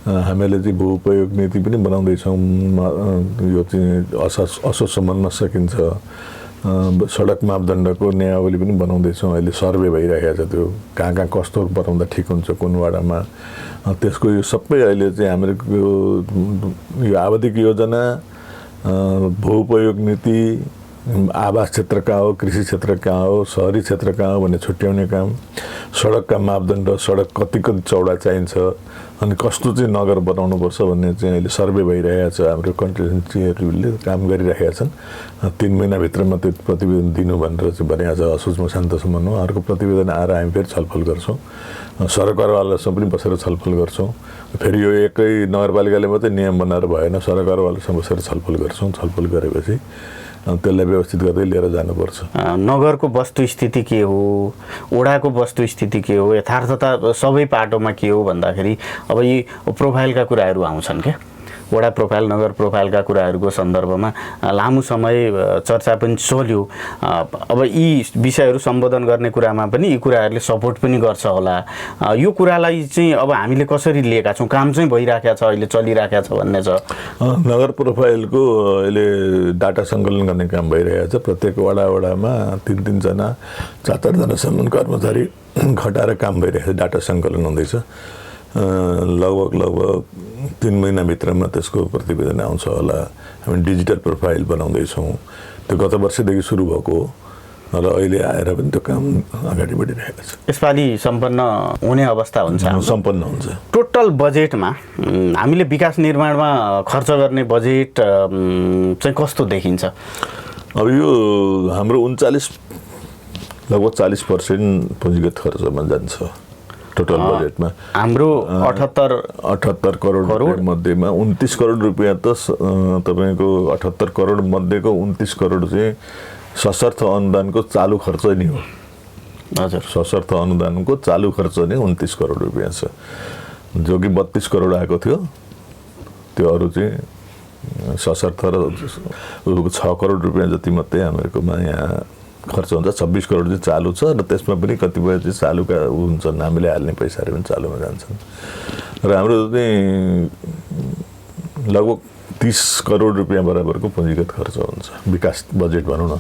हामीले चाहिँ भू उपयोग नीति पनि बनाउँदैछौँ। यो चाहिँ असोज सम्बन्धमा सकिन्छ। सडक मापदण्डको नियमावली पनि बनाउँदैछौँ। अहिले सर्वे भइरहेको छ, त्यो कहाँ कहाँ कस्तो बनाउँदा ठिक हुन्छ, कुन वाडामा। त्यसको यो सबै अहिले चाहिँ हाम्रो यो आवधिक योजना, भू उपयोग नीति, आवास क्षेत्र कहाँ हो, कृषि क्षेत्र कहाँ हो, शहरी क्षेत्र कहाँ हो भन्ने छुट्याउने काम, सडकका मापदण्ड, सडक कति चौडा चाहिन्छ अनि कस्तो चाहिँ नगर बनाउनुपर्छ भन्ने चाहिँ अहिले सर्वे भइरहेको छ। हाम्रो कन्टिजेन्सीहरूले काम गरिरहेका छन्। 3 महिनाभित्रमा त्यो प्रतिवेदन दिनु भनेर चाहिँ भनेको छ। असोजमा शान्तसम्म हो। अर्को प्रतिवेदन आएर हामी फेरि छलफल गर्छौँ, सरकारवालासँग पनि बसेर छलफल गर्छौँ। फेरि यो एकै नगरपालिकाले मात्रै नियम बनाएर भएन, सरकारवालासँग बसेर छलफल गर्छौँ। छलफल गरेपछि त्यसलाई व्यवस्थित गर्दै लिएर जानुपर्छ। नगरको वस्तुस्थिति के हो, ओडाको वस्तुस्थिति के हो, यथार्थता सबै पाटोमा के हो भन्दाखेरि अब यी प्रोफाइलका कुराहरू आउँछन् क्या। वडा प्रोफाइल नगर प्रोफाइलका कुराहरूको सन्दर्भमा लामो समय चर्चा पनि चल्यो। अब यी विषयहरू सम्बोधन गर्ने कुरामा पनि यी कुराहरूले सपोर्ट पनि गर्छ होला। यो कुरालाई चाहिँ अब हामीले कसरी लिएका छौँ, काम चाहिँ भइराखेको छ, अहिले चलिराखेको छ भन्ने छ। नगर प्रोफाइलको अहिले डाटा सङ्कलन गर्ने काम भइरहेको छ। प्रत्येक वडामा 3-3 जना 4-4 जनासम्म कर्मचारी खटाएर काम भइरहेको छ, डाटा सङ्कलन हुँदैछ। लगभग 3 महिनाभित्रमा त्यसको प्रतिवेदन आउँछ होला। हामी डिजिटल प्रोफाइल बनाउँदैछौँ, त्यो गत वर्षदेखि सुरु भएको हो र अहिले आएर पनि त्यो काम अगाडि बढिरहेको छ। यसपालि सम्पन्न हुने अवस्था हुन्छ? सम्पन्न हुन्छ। टोटल बजेटमा हामीले विकास निर्माणमा खर्च गर्ने बजेट चाहिँ कस्तो देखिन्छ? अब यो हाम्रो लगभग 40% पुँजीगत खर्चमा जान्छ टोटल बजेटमा। हाम्रो 78 करोड मध्येमा 29 करोड रुपियाँ त तपाईँको 78 करोड मध्येको 29 करोड चाहिँ सशर्त अनुदानको चालु खर्च नै हो। हजुर, सशर्त अनुदानको चालु खर्च नै 29 करोड रुपियाँ छ, जो कि 32 करोड आएको थियो। त्यो अरू चाहिँ सशर्त र 6 करोड रुपियाँ जति मात्रै हामीहरूकोमा यहाँ खर्च हुन्छ। 26 करोड चाहिँ चालु छ र त्यसमा पनि कतिपय चाहिँ चालुका हुन्छन्, हामीले हाल्ने पैसाहरू पनि चालुमा जान्छन्। र हाम्रो चाहिँ लगभग 30 करोड रुपियाँ बराबरको पुँजीगत खर्च हुन्छ विकास बजेट भनौँ न।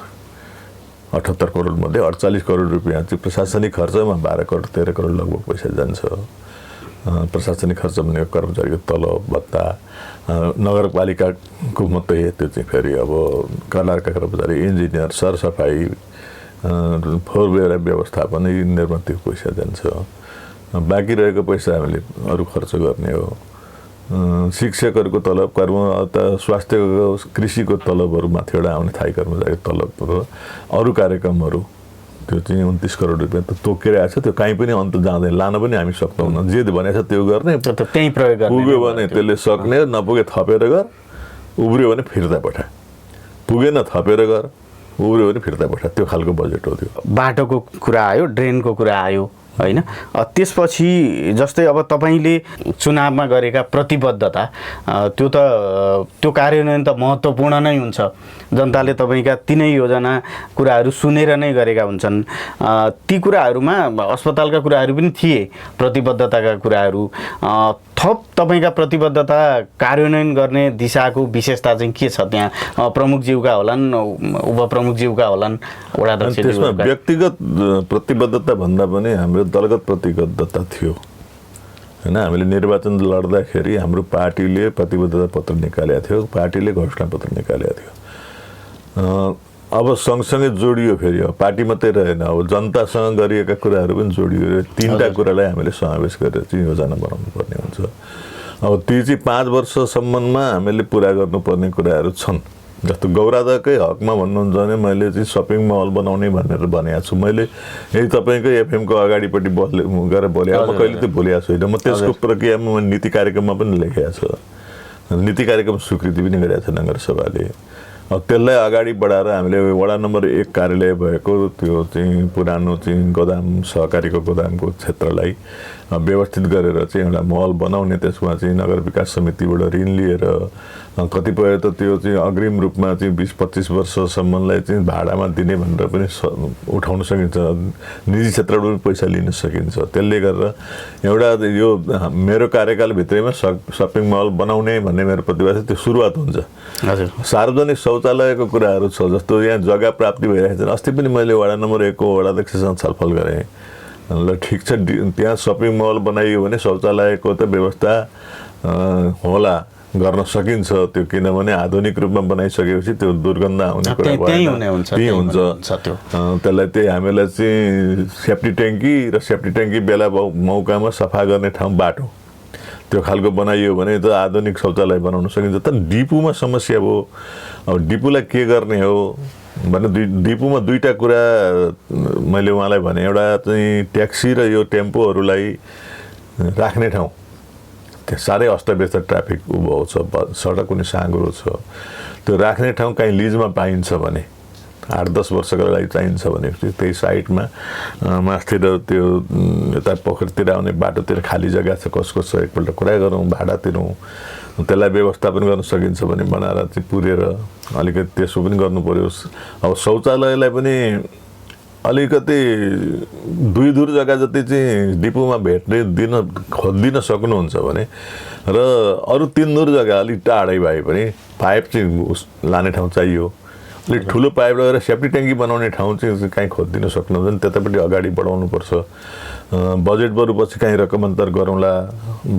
78 करोड मध्ये 48 करोड रुपियाँ चाहिँ प्रशासनिक खर्चमा, 12 करोड 13 करोड लगभग पैसा जान्छ। प्रशासनिक खर्च भनेको कर्मचारीको तलब भत्ता, नगरपालिकाको मात्रै त्यो चाहिँ फेरि अब कलारका कर्मचारी, इन्जिनियर, सरसफाइ, फोहोर बेहोरा व्यवस्थापन, यिनीहरूमा त्यो पैसा जान्छ। बाँकी रहेको पैसा हामीले अरू खर्च गर्ने हो। शिक्षकहरूको तलब, स्वास्थ्यको, कृषिको तलबहरू माथिबाट आउने थायी कर्मचारीको तलब र अरू कार्यक्रमहरू, त्यो चाहिँ 29 करोड रुपियाँ त तोकेर आएको छ। त्यो कहीँ पनि अन्त जाँदैन, लान पनि हामी सक्दैनौँ। जे भनेको छ त्यो गर्ने, त्यही प्रयोग गर्ने। पुग्यो भने त्यसले सक्ने, नपुगे थपेर गर, उब्रियो भने फिर्ता पठा, पुगेन थपेर गर, उब्रियो भने फिर्ता पठा। त्यो खालको बजेट हो त्यो। बाटोको कुरा आयो, ड्रेनको कुरा आयो होइन। त्यसपछि जस्तै अब तपाईँले चुनावमा गरेका प्रतिबद्धता, त्यो कार्यान्वयन त महत्त्वपूर्ण नै हुन्छ। जनताले तपाईँका तिनै योजना कुराहरू सुनेर नै गरेका हुन्छन्। ती कुराहरूमा अस्पतालका कुराहरू पनि थिए, प्रतिबद्धताका कुराहरू। थप तपाईँका प्रतिबद्धता कार्यान्वयन गर्ने दिशाको विशेषता चाहिँ के छ त्यहाँ? प्रमुखज्यूका होलान्, उपप्रमुखज्यूका होलान्, वडाध्यक्ष। त्यसमा व्यक्तिगत प्रतिबद्धता भन्दा पनि हाम्रो दलगत प्रतिबद्धता थियो होइन। हामीले निर्वाचन लड्दाखेरि हाम्रो पार्टीले प्रतिबद्धता पत्र निकालेको थियो, पार्टीले घोषणा पत्र निकालेको थियो। अब सँगसँगै जोडियो, फेरि अब पार्टी मात्रै रहेन, अब जनतासँग गरिएका कुराहरू पनि जोडियो। 3टा कुरालाई हामीले समावेश गरेर चाहिँ योजना बनाउनु पर्ने हुन्छ। अब ती चाहिँ 5 वर्षसम्ममा हामीले पुरा गर्नुपर्ने कुराहरू छन्। जस्तो गौरादाकै हकमा भन्नुहुन्छ भने मैले चाहिँ सपिङ मल बनाउने भनेर भनेको छु। मैले यही तपाईँको एफएमको अगाडिपट्टि गएर बोलेको, म कहिले त्यो बोलेको छुइनँ। म त्यसको प्रक्रियामा नीति कार्यक्रममा पनि लेखेको छु। नीति कार्यक्रम स्वीकृति पनि गरेको छ नगरसभाले। अब त्यसलाई अगाडि बढाएर हामीले वडा नम्बर 1 कार्यालय भएको त्यो चाहिँ पुरानो चाहिँ गोदाम, सहकारीको गोदामको क्षेत्रलाई व्यवस्थित गरेर चाहिँ एउटा मल बनाउने, त्यसमा चाहिँ नगर विकास समितिबाट ऋण लिएर कतिपय त त्यो चाहिँ अग्रिम रूपमा चाहिँ 20-25 वर्षसम्मलाई चाहिँ भाडामा दिने भनेर पनि उठाउन सकिन्छ। निजी क्षेत्रबाट पनि पैसा लिन सकिन्छ। त्यसले गर्दा एउटा यो मेरो कार्यकालभित्रैमा सपिङ मल बनाउने भन्ने मेरो प्रतिभा छ। त्यो सुरुवात हुन्छ। हजुर, सार्वजनिक शौचालयको कुराहरू छ, जस्तो यहाँ जग्गा प्राप्ति भइरहेको छ। अस्ति पनि मैले वडा नम्बर 1 को वडाध्यक्षसँग छलफल गरेँ। ल ठिक छ, त्यहाँ सपिङ मल बनाइयो भने शौचालयको त व्यवस्था होला, गर्न सकिन्छ त्यो, किनभने आधुनिक रूपमा बनाइसकेपछि त्यो दुर्गन्ध आउने कुरा त्यही हुन्छ। त्यसलाई त्यही हामीलाई चाहिँ सेफ्टी ट्याङ्की र सेफ्टी ट्याङ्की बेला मौकामा सफा गर्ने ठाउँ बाटो त्यो खालको बनाइयो भने त आधुनिक शौचालय बनाउन सकिन्छ। तर डिपुमा समस्या हो। अब डिपुलाई के गर्ने हो भने डिपुमा 2टा कुरा मैले उहाँलाई भने। एउटा चाहिँ ट्याक्सी र यो टेम्पोहरूलाई राख्ने ठाउँ, त्यो साह्रै अस्तव्यस्त ट्राफिक उभो छ, सडक पनि साँघुरो छ। त्यो राख्ने ठाउँ कहीँ लिजमा पाइन्छ भने 8-10 वर्षको लागि चाहिन्छ भने त्यही साइडमा मास्तिर त्यो यता पोखरीतिर आउने बाटोतिर खाली जग्गा छ कसको छ, एकपल्ट कुरा गरौँ, भाडा तिरौँ। त्यसलाई व्यवस्थापन गर्न सकिन्छ भने बनाएर चाहिँ पुरेर अलिकति त्यसो पनि गर्नु पर्यो। अब शौचालयलाई पनि अलिकति 2 दूर जग्गा जति चाहिँ डिपोमा भेट्ने खोजिदिन सक्नुहुन्छ भने र अरू 3 दूर जग्गा अलिक टाढै भए पनि पाइप चाहिँ लाने ठाउँ चाहियो। अलिक ठुलो पाइप लगेर सेफ्टी ट्याङ्की बनाउने ठाउँ चाहिँ कहीँ खोजिदिन सक्नुहुन्छ भने त्यतापट्टि अगाडि बढाउनुपर्छ। बजेट बरु पछि कहीँ रकम अन्तर गरौँला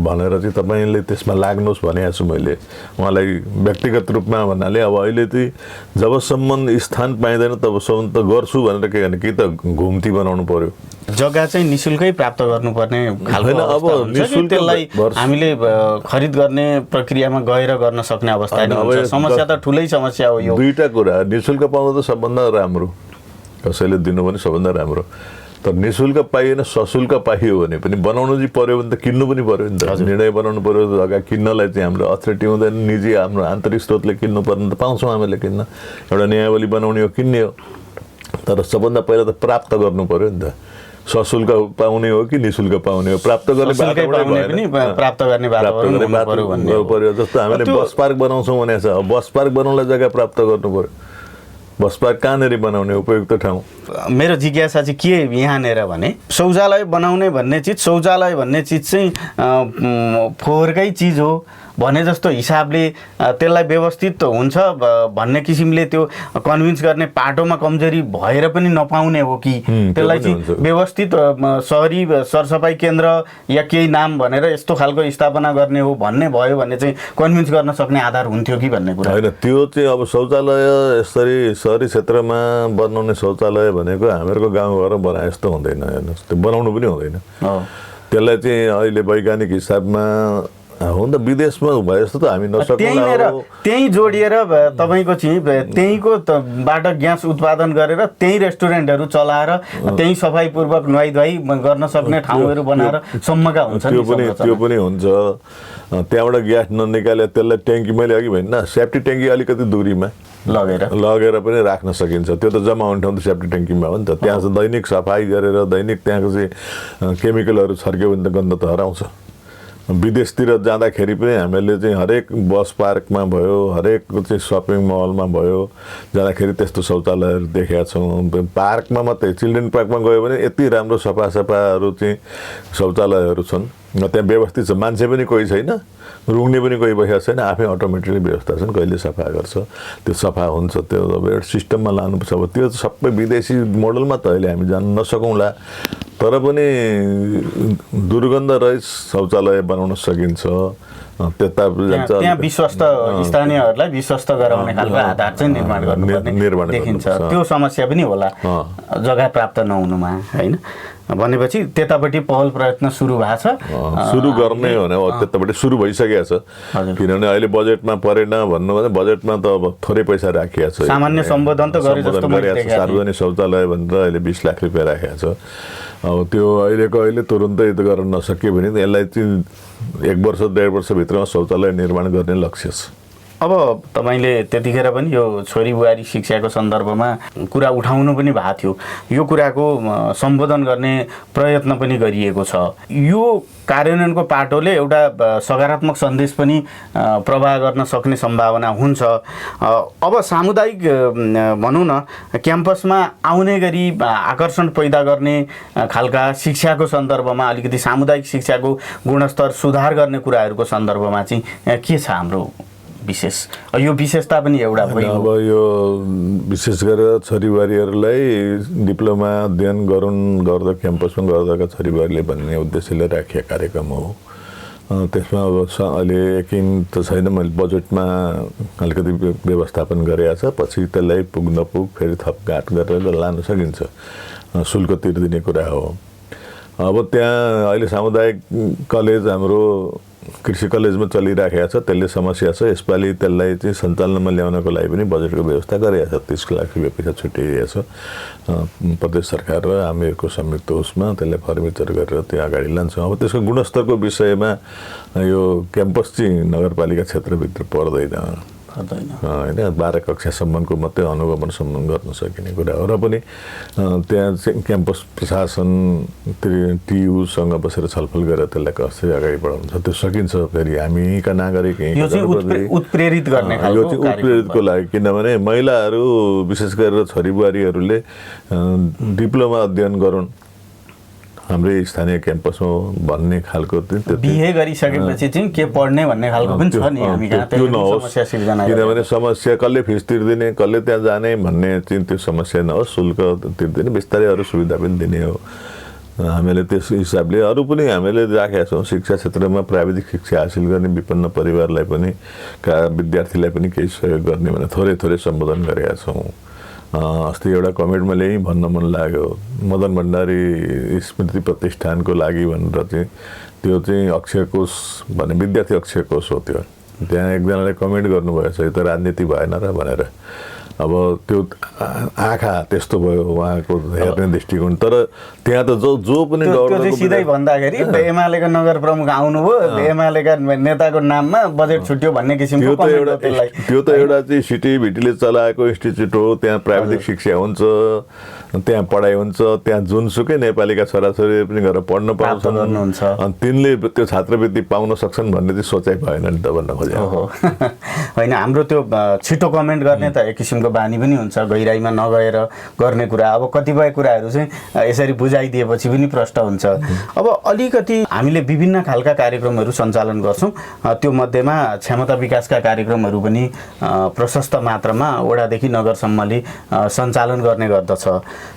भनेर चाहिँ तपाईँले त्यसमा लाग्नुहोस् भनेको छु मैले उहाँलाई व्यक्तिगत रूपमा भन्नाले। अब अहिले चाहिँ जबसम्म स्थान पाइँदैन तबसम्म त गर्छु भनेर के गर्ने कि त घुम्ती बनाउनु पर्यो। जग्गा चाहिँ निशुल्कै प्राप्त गर्नुपर्ने खालको अब निशुल्क त्यसलाई हामीले खरिद गर्ने प्रक्रियामा गएर गर्न सक्ने अवस्था नै हुन्छ। समस्या त ठुलै समस्या हो यो। दुईटा कुरा, निशुल्क पाउँदा त सबभन्दा राम्रो, कसैले दिनु पनि सबभन्दा राम्रो। तर निशुल्क पाइएन सशुल्क पाइयो भने पनि बनाउनु चाहिँ पर्यो भने त किन्नु पनि पर्यो नि त। निर्णय बनाउनु पर्यो। जग्गा किन्नलाई चाहिँ हाम्रो अथोरिटी हुँदैन, निजी हाम्रो आन्तरिक स्रोतले किन्नु पर्ने त पाउँछौँ हामीले किन्न। एउटा नियमावली बनाउने हो, किन्ने हो। तर सबभन्दा पहिला त प्राप्त गर्नु पर्यो नि त। सशुल्क पाउने हो कि निशुल्क पाउने हो, प्राप्त गर्ने प्राप्त गर्ने पर्यो। जस्तो हामीले बस पार्क बनाउँछौँ भनेको छ, बस पार्क बनाउनलाई जग्गा प्राप्त गर्नु पर्यो। बस पार्क कहाँनिर बनाउने उपयुक्त ठाउँ? मेरो जिज्ञासा चाहिँ के यहाँनिर भने शौचालय बनाउने भन्ने चिज, शौचालय भन्ने चिज चाहिँ फोहोरकै चिज हो भने जस्तो हिसाबले त्यसलाई व्यवस्थित हुन्छ भन्ने किसिमले त्यो कन्भिन्स गर्ने पाटोमा कमजोरी भएर पनि नपाउने हो कि त्यसलाई चाहिँ व्यवस्थित सहरी सरसफाई केन्द्र या केही नाम भनेर यस्तो खालको स्थापना गर्ने हो भन्ने भयो भने चाहिँ कन्भिन्स गर्न सक्ने आधार हुन्थ्यो कि भन्ने कुरा होइन। त्यो चाहिँ अब शौचालय यसरी सहरी क्षेत्रमा बनाउने शौचालय भनेको हामीहरूको गाउँघरमा बनाए जस्तो हुँदैन। हेर्नुहोस्, त्यो बनाउनु पनि हुँदैन। त्यसलाई चाहिँ अहिले वैज्ञानिक हिसाबमा हुन त विदेशमा भए जस्तो त हामी नसक्नु। त्यही जोडिएर तपाईँको चाहिँ त्यहीँको बाट ग्यास उत्पादन गरेर त्यही रेस्टुरेन्टहरू चलाएर त्यही सफाइपूर्वक नुहाइधुवाई गर्न सक्ने ठाउँहरू बनाएर सम्मका हुन्छन्। त्यो पनि हुन्छ। त्यहाँबाट ग्यास ननिकाले त्यसलाई ट्याङ्की, मैले अघि भनिनँ सेफ्टी ट्याङ्की अलिकति दूरीमा लगेर पनि राख्न सकिन्छ। त्यो त जम्मा हुने ठाउँ त सेफ्टी ट्याङ्कीमा हो नि त। त्यहाँ चाहिँ दैनिक सफाइ गरेर दैनिक त्यहाँको चाहिँ केमिकलहरू छर्क्यो भने त गन्ध त हराउँछ। विदेशतिर जाँदाखेरि पनि हामीले चाहिँ हरेक बस पार्कमा भयो, हरेक चाहिँ सपिङ मलमा भयो जाँदाखेरि त्यस्तो शौचालयहरू देखेका छौँ। पार्कमा मात्रै, चिल्ड्रेन पार्कमा गयो भने यति राम्रो सफाहरू चाहिँ शौचालयहरू छन्। त्यहाँ व्यवस्थित छ, मान्छे पनि कोही छैन, रुङ्ने पनि कोही बसेको छैन, आफै अटोमेटिकली व्यवस्था छन्, कहिले सफा गर्छ त्यो सफा हुन्छ। त्यो अब एउटा सिस्टममा लानुपर्छ। अब त्यो सबै विदेशी मोडलमा त अहिले हामी जान नसकौँला, तर पनि दुर्गन्ध रहित शौचालय बनाउन सकिन्छ। त्यहाँ विश्वस्त स्थानीयहरूलाई विश्वस्त गराउने खालको आधार चाहिँ निर्माण देखिन्छ। त्यो समस्या पनि होला जग्गा प्राप्त नहुनुमा, होइन? भनेपछि त्यतापट्टि पहल प्रयत्न सुरु भएको छ। सुरु गर्ने हो भने त्यतापट्टि सुरु भइसकेको छ। किनभने अहिले बजेटमा परेन भन्नु भने बजेटमा त अब थोरै पैसा राखिएको छ। सामान्य सम्बोधन त गरे जस्तो गरिएको छ। सार्वजनिक शौचालय भनेर अहिले 20 लाख रुपियाँ राखेको छ। अब त्यो अहिले तुरुन्तै गर्न नसक्यो भने यसलाई चाहिँ 1 वर्ष 1.5 वर्षभित्रमा शौचालय निर्माण गर्ने लक्ष्य छ। अब तपाईँले त्यतिखेर पनि यो छोरी बुहारी शिक्षाको सन्दर्भमा कुरा उठाउनु पनि भएको थियो। यो कुराको सम्बोधन गर्ने प्रयत्न पनि गरिएको छ। यो कार्यान्वयनको पाटोले एउटा सकारात्मक सन्देश पनि प्रवाह गर्न सक्ने सम्भावना हुन्छ। अब सामुदायिक भनौँ न क्याम्पसमा आउने गरी आकर्षण पैदा गर्ने खालका शिक्षाको सन्दर्भमा अलिकति सामुदायिक शिक्षाको गुणस्तर सुधार गर्ने कुराहरूको सन्दर्भमा चाहिँ के छ हाम्रो विशेष? यो विशेषता पनि एउटा भयो। अब यो विशेष गरेर छोरीबारीहरूलाई डिप्लोमा अध्ययन गर्दा क्याम्पसमा गर्दाका छोरीबारीले भन्ने उद्देश्यले राखिएको कार्यक्रम हो। त्यसमा अब अहिले यकिन त छैन, मैले बजेटमा अलिकति व्यवस्थापन गरेको छ। पछि त्यसलाई पुग नपुग फेरि थपघाट गरेर लान सकिन्छ, शुल्क तिर्दिने कुरा हो। अब त्यहाँ अहिले सामुदायिक कलेज हाम्रो कृषि कलेजमा चलिराखेको छ, त्यसले समस्या छ। यसपालि त्यसलाई चाहिँ सञ्चालनमा ल्याउनको लागि पनि बजेटको व्यवस्था गरेको छ। 30 लाख रुपियाँ पैसा छुट्याइएको छ प्रदेश सरकार र हामीहरूको संयुक्त उसमा। त्यसलाई फर्निचर गरेर त्यो अगाडि लान्छौँ। अब त्यसको गुणस्तरको विषयमा यो क्याम्पस चाहिँ नगरपालिका क्षेत्रभित्र पर्दैन। होइन 12 कक्षासम्मको मात्रै अनुगमन सम्मान गर्न सकिने कुरा हो। र पनि त्यहाँ चाहिँ क्याम्पस प्रशासन टियुसँग बसेर छलफल गरेर त्यसलाई कसरी अगाडि बढाउनु छ त्यो सकिन्छ। फेरि हामीका नागरिक उत्प्रेरित गर्ने यो चाहिँ उत्प्रेरितको लागि, किनभने महिलाहरू विशेष गरेर छोरीबुहारीहरूले डिप्लोमा अध्ययन गरून् हाम्रै स्थानीय क्याम्पसमा भन्ने खालको बिहे गरिसकेपछि चाहिँ के पढ्ने भन्ने खालको पनि छ नि हामी कहाँ त्यो समस्या सिर्जना। किनभने समस्या कसले फिस तिर्दिने कसले त्यहाँ जाने भन्ने चाहिँ त्यो समस्या नहोस्, शुल्क तिर्दिने बिस्तारै अरू सुविधा पनि दिने हो। हामीले त्यस हिसाबले अरू पनि हामीले राखेका छौँ। शिक्षा क्षेत्रमा प्राविधिक शिक्षा हासिल गर्ने विपन्न परिवारलाई पनि विद्यार्थीलाई पनि केही सहयोग गर्ने भनेर थोरै थोरै सम्बोधन गरेका छौँ। अस्ति एउटा कमेन्ट मैले यहीँ भन्न मन लाग्यो, मदन भण्डारी स्मृति प्रतिष्ठानको लागि भनेर चाहिँ त्यो चाहिँ अक्षय कोष भन्ने विद्यार्थी अक्षय कोष हो। त्यो त्यहाँ एकजनाले कमेन्ट गर्नुभएछ यो त राजनीति भएन र भनेर। अब त्यो आँखा त्यस्तो भयो उहाँको हेर्ने दृष्टिकोण। तर त्यहाँ त जो पनि सिधै भन्दाखेरि एमालेका नगर प्रमुख आउनुभयो, एमालेका नेताको नाममा बजेट छुट्यो भन्ने किसिमको त्यो त एउटा चाहिँ सिटिभिटीले चलाएको इन्स्टिच्युट हो। त्यहाँ प्राविधिक शिक्षा हुन्छ, त्यहाँ पढाइ हुन्छ, त्यहाँ जुनसुकै नेपालीका छोराछोरीले पनि गएर पढ्न पाउँछन् अनि तिनले त्यो छात्रवृत्ति पाउन सक्छन् भन्ने चाहिँ सोचाइ भएन नि त भन्न खोजेको होइन। हाम्रो त्यो छिटो कमेन्ट गर्ने त एक किसिमको बानी पनि हुन्छ, गहिराइमा नगएर गर्ने कुरा। अब कतिपय कुराहरू चाहिँ यसरी बुझाइदिएपछि पनि प्रष्ट हुन्छ। अब अलिकति हामीले विभिन्न खालका कार्यक्रमहरू सञ्चालन गर्छौँ, त्यो मध्येमा क्षमता विकासका कार्यक्रमहरू पनि प्रशस्त मात्रामा वडादेखि नगरसम्मले सञ्चालन गर्ने गर्दछ।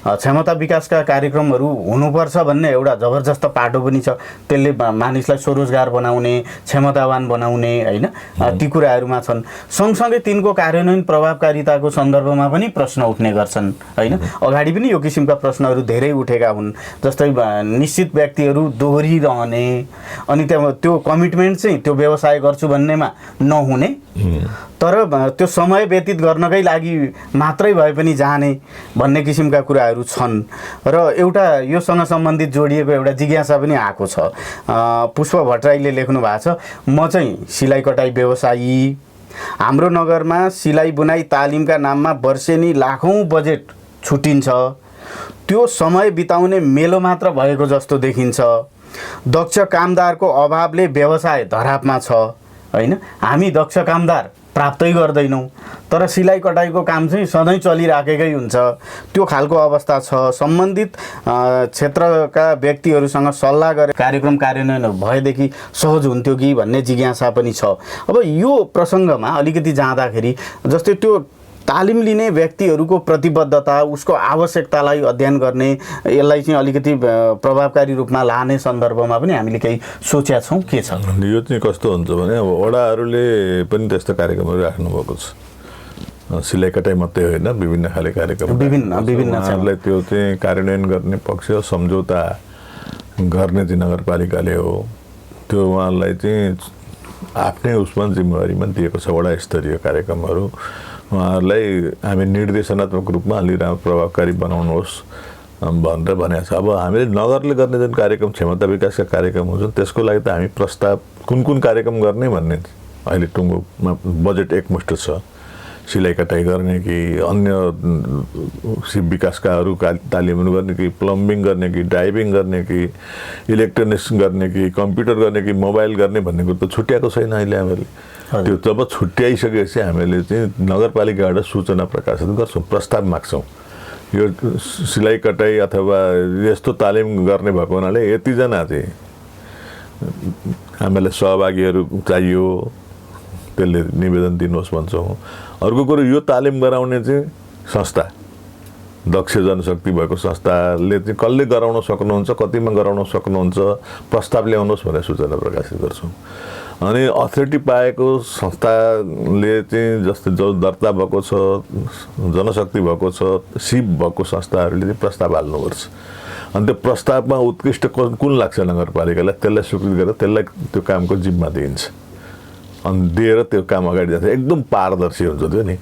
क्षमता विकासका कार्यक्रमहरू हुनुपर्छ भन्ने एउटा जबरजस्त पाटो पनि छ। त्यसले मानिसलाई स्वरोजगार बनाउने, क्षमतावान बनाउने होइन ती कुराहरूमा छन्। सँगसँगै तिनको कार्यान्वयन प्रभावकारिताको सन्दर्भमा पनि प्रश्न उठ्ने गर्छन् होइन। अगाडि पनि यो किसिमका प्रश्नहरू धेरै उठेका हुन्। जस्तै निश्चित व्यक्तिहरू दोहोरिरहने, अनि त्यो कमिटमेन्ट चाहिँ त्यो व्यवसाय गर्छु भन्नेमा नहुने, तर त्यो समय व्यतीत गर्नकै लागि मात्रै भए पनि जाने भन्ने किसिमका कुराहरू छन्। र एउटा योसँग सम्बन्धित जोडिएको एउटा जिज्ञासा पनि आएको छ। पुष्प भट्टराईले लेख्नु भएको छ, म चाहिँ सिलाइ कटाइ व्यवसायी, हाम्रो नगरमा सिलाइ बुनाइ तालिमका नाममा वर्षेनी लाखौँ बजेट छुटिन्छ, त्यो समय बिताउने मेलो मात्र भएको जस्तो देखिन्छ। दक्ष कामदारको अभावले व्यवसाय धरापमा छ होइन। हामी दक्ष कामदार प्राप्तै गर्दैनौँ, तर सिलाइ कटाइको काम चाहिँ सधैँ चलिराखेकै हुन्छ। त्यो खालको अवस्था छ। सम्बन्धित क्षेत्रका व्यक्तिहरूसँग सल्लाह गरेर कार्यक्रम कार्यान्वयन भएदेखि सहज हुन्थ्यो कि भन्ने जिज्ञासा पनि छ। अब यो प्रसङ्गमा अलिकति जाँदाखेरि जस्तै त्यो तालिम लिने व्यक्तिहरूको प्रतिबद्धता, उसको आवश्यकतालाई अध्ययन गर्ने, यसलाई चाहिँ अलिकति प्रभावकारी रूपमा लाने सन्दर्भमा पनि हामीले केही सोचेका छौँ। के छ यो चाहिँ कस्तो हुन्छ भने अब वडाहरूले पनि त्यस्तो कार्यक्रमहरू राख्नुभएको छ। सिलाइ कटाइ मात्रै होइन, विभिन्न खाले कार्यक्रम विभिन्नलाई त्यो चाहिँ कार्यान्वयन गर्ने पक्ष सम्झौता गर्ने चाहिँ नगरपालिकाले हो। त्यो उहाँलाई चाहिँ आफ्नै उसमा जिम्मेवारीमा दिएको छ। वडा स्तरीय कार्यक्रमहरू उहाँहरूलाई हामी निर्देशनात्मक रूपमा अलि राम्रो प्रभावकारी बनाउनुहोस् भनेर भनेको छ। अब हामीले नगरले गर्ने जुन कार्यक्रम क्षमता विकासका कार्यक्रम हुन्छ त्यसको लागि त हामी प्रस्ताव कुन कार्यक्रम गर्ने भन्ने अहिले टुङ्गोमा बजेट एकमुष्ट छ। सिलाइ कटाइ गर्ने कि अन्य विकासका अरू तालिमहरू गर्ने कि प्लम्बिङ गर्ने कि ड्राइभिङ गर्ने कि इलेक्ट्रोनिक्स गर्ने कि कम्प्युटर गर्ने कि मोबाइल गर्ने भन्ने कुरो त छुट्याएको छैन अहिले हामीले। त्यो जब छुट्याइसकेपछि हामीले चाहिँ नगरपालिकाबाट सूचना प्रकाशित गर्छौँ, प्रस्ताव माग्छौँ। यो सिलाइ कटाइ अथवा यस्तो तालिम गर्ने भएको हुनाले यतिजना चाहिँ हामीलाई सहभागीहरू चाहियो, त्यसले निवेदन दिनुहोस् भन्छौँ। अर्को कुरो यो तालिम गराउने चाहिँ संस्था, दक्ष जनशक्ति भएको संस्थाले चाहिँ कसले गराउन सक्नुहुन्छ, कतिमा गराउन सक्नुहुन्छ, प्रस्ताव ल्याउनुहोस् भनेर सूचना प्रकाशित गर्छौँ। अनि अथोरिटी पाएको संस्थाले चाहिँ जस्तै जो दर्ता भएको छ, जनशक्ति भएको छ, सिप भएको संस्थाहरूले चाहिँ प्रस्ताव हाल्नुपर्छ। अनि त्यो प्रस्तावमा उत्कृष्ट कुन लाग्छ नगरपालिकालाई त्यसलाई स्वीकृत गरेर त्यसलाई त्यो कामको जिम्मा दिइन्छ। अनि दिएर त्यो काम अगाडि जान्छ, एकदम पारदर्शी हुन्छ त्यो नि।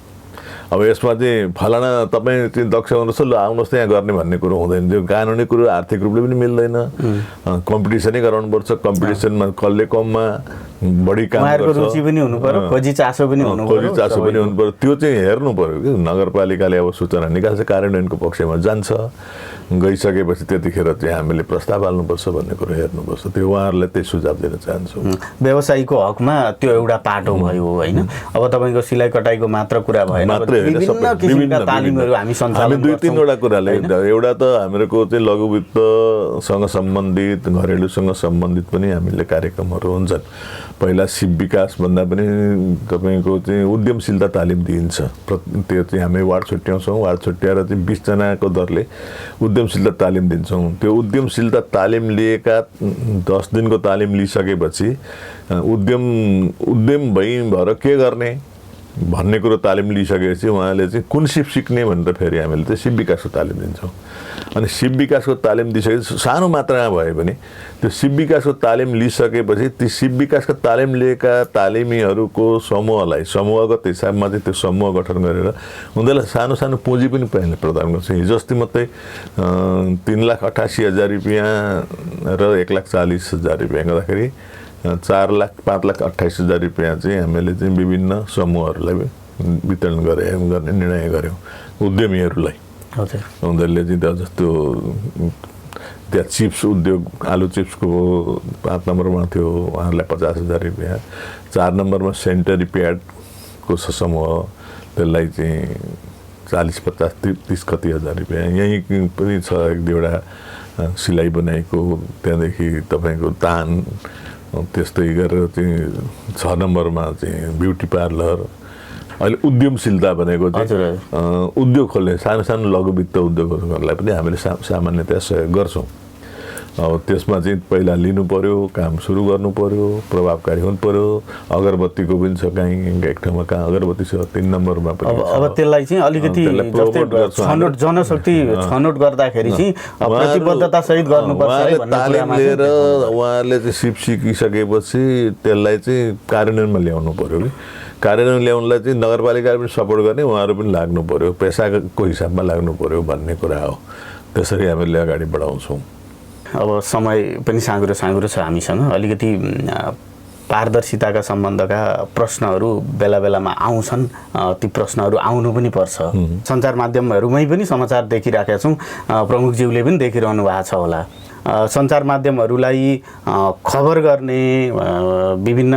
अब यसमा चाहिँ फलाना तपाईँ चाहिँ दक्ष हुनुहोस् ल आउनुहोस् त्यहाँ गर्ने भन्ने कुरो हुँदैन। त्यो कानुनी कुरो आर्थिक रूपले पनि मिल्दैन। कम्पिटिसनै गराउनुपर्छ। कम्पिटिसनमा कसले कममा बढी काम उहाँहरूको गर्छ रुचि पनि हुनु पर्यो, खोजी चासो पनि हुनु पर्यो, खोजी चासो पनि हुनु पर्यो। त्यो चाहिँ हेर्नु पर्यो कि नगरपालिकाले अब सूचना निकाल्छ, कार्यान्वयनको पक्षमा जान्छ, गइसकेपछि त्यतिखेर चाहिँ हामीले प्रस्ताव हाल्नुपर्छ भन्ने कुरो हेर्नुपर्छ। त्यो उहाँहरूलाई त्यही सुझाव दिन चाहन्छु। व्यवसायीको हकमा त्यो एउटा पाटो भयो होइन। अब तपाईँको सिलाइ कटाइको मात्र कुरा भएन, विभिन्न किसिमका तालिमहरू हामी सञ्चालन दुई तीनवटा कुराले, एउटा त हामीहरूको चाहिँ लघु वित्तसँग सम्बन्धित, घरेलुसँग सम्बन्धित पनि हामीले कार्यक्रमहरू हुन्छन्। पहिला सिप विकास भन्दा पनि तपाईँको चाहिँ उद्यमशीलता तालिम दिइन्छ। त्यो चाहिँ हामी वार्ड छुट्याउँछौँ, वार्ड छुट्याएर चाहिँ 20 जनाको दरले उद्यमशीलता तालिम दिन्छौँ। त्यो उद्यमशीलता तालिम लिएका 10 दिनको तालिम लिइसकेपछि उद्यम भएर के गर्ने भन्ने कुरो तालिम लिइसकेपछि उहाँले चाहिँ कुन सिप सिक्ने भनेर फेरि हामीले चाहिँ सिप विकासको तालिम दिन्छौँ। अनि सिप विकासको तालिम दिइसकेपछि सानो मात्रामा भए पनि त्यो सिप विकासको तालिम लिइसकेपछि ती सिप विकासको तालिम लिएका तालिमीहरूको समूहलाई समूहगत हिसाबमा चाहिँ त्यो समूह गठन गरेर उनीहरूलाई सानो सानो पुँजी पनि प्रदान गर्छ। हिजो अस्ति मात्रै 3,88,000 रुपियाँ र 1,40,000 रुपियाँ गर्दाखेरि 4,05,28,000 रुपियाँ चाहिँ हामीले चाहिँ विभिन्न समूहहरूलाई वितरण गर्ने निर्णय गऱ्यौँ उद्यमीहरूलाई। उनीहरूले चाहिँ जस्तो त्यहाँ चिप्स उद्योग, आलु चिप्सको 5 नम्बरमा थियो, उहाँहरूलाई 50,000 रुपियाँ। 4 नम्बरमा सेनिटरी प्याडको समूह, त्यसलाई चाहिँ 40, 50, 30 कति हजार रुपियाँ। यहीँ पनि छ 1-2वटा सिलाइ बनाइको, त्यहाँदेखि तपाईँको तान, त्यस्तै गरेर चाहिँ 6 नम्बरमा चाहिँ ब्युटी पार्लर। अहिले उद्यमशीलता भनेको चाहिँ उद्योग खोल्ने सानो सानो लघु वित्त उद्योगहरूलाई पनि हामीले सामान्यतया सहयोग गर्छौँ। अब त्यसमा चाहिँ पहिला लिनु पर्यो, काम सुरु गर्नु पर्यो, प्रभावकारी हुनु पर्यो। अगरबत्तीको पनि छ, कहीँ एक ठाउँमा कहाँ अगरबत्ती छ 3 नम्बरमा पनि। अब त्यसलाई चाहिँ अलिकति छनौट जनशक्ति छनौट गर्दाखेरि चाहिँ प्रतिबद्धता सहित गर्नुपर्छ भन्ने तालिम लिएर उहाँहरूले चाहिँ सिप सिकिसकेपछि त्यसलाई चाहिँ कार्यान्वयनमा ल्याउनु पर्यो कि कार्यान्वयन ल्याउनलाई चाहिँ नगरपालिकाले पनि सपोर्ट गर्ने, उहाँहरू पनि लाग्नु पर्यो, पेसाको हिसाबमा लाग्नु पर्यो भन्ने कुरा हो। त्यसरी हामीले अगाडि बढाउँछौँ। अब समय पनि साँघुरो छ हामीसँग, अलिकति पारदर्शिताका सम्बन्धका प्रश्नहरू बेला बेलामा आउँछन्। ती प्रश्नहरू आउनु पनि पर्छ। सञ्चार माध्यमहरूमै पनि समाचार देखिराखेका छौँ, प्रमुखज्यूले पनि देखिरहनु भएको छ होला। सञ्चार माध्यमहरूलाई खबर गर्ने विभिन्न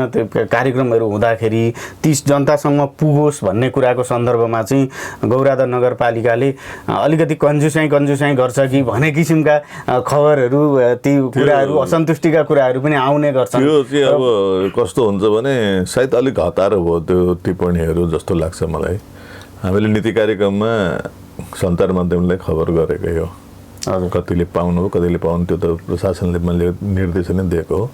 कार्यक्रमहरू हुँदाखेरि ती जनतासँग पुगोस् भन्ने कुराको सन्दर्भमा चाहिँ गौरादा नगरपालिकाले अलिकति कन्जुसाइ गर्छ कि भन्ने किसिमका खबरहरू, ती कुराहरू, असन्तुष्टिका कुराहरू पनि आउने गर्छन्। त्यो चाहिँ अब कस्तो हुन्छ भने सायद अलिक हतारो भयो त्यो टिप्पणीहरू जस्तो लाग्छ मलाई। हामीले नीति कार्यक्रममा सञ्चार माध्यमलाई खबर गरेकै हो। कतिले पाउनु हो, कतिले पाउनु, त्यो त प्रशासनले मैले निर्देशनै दिएको हो।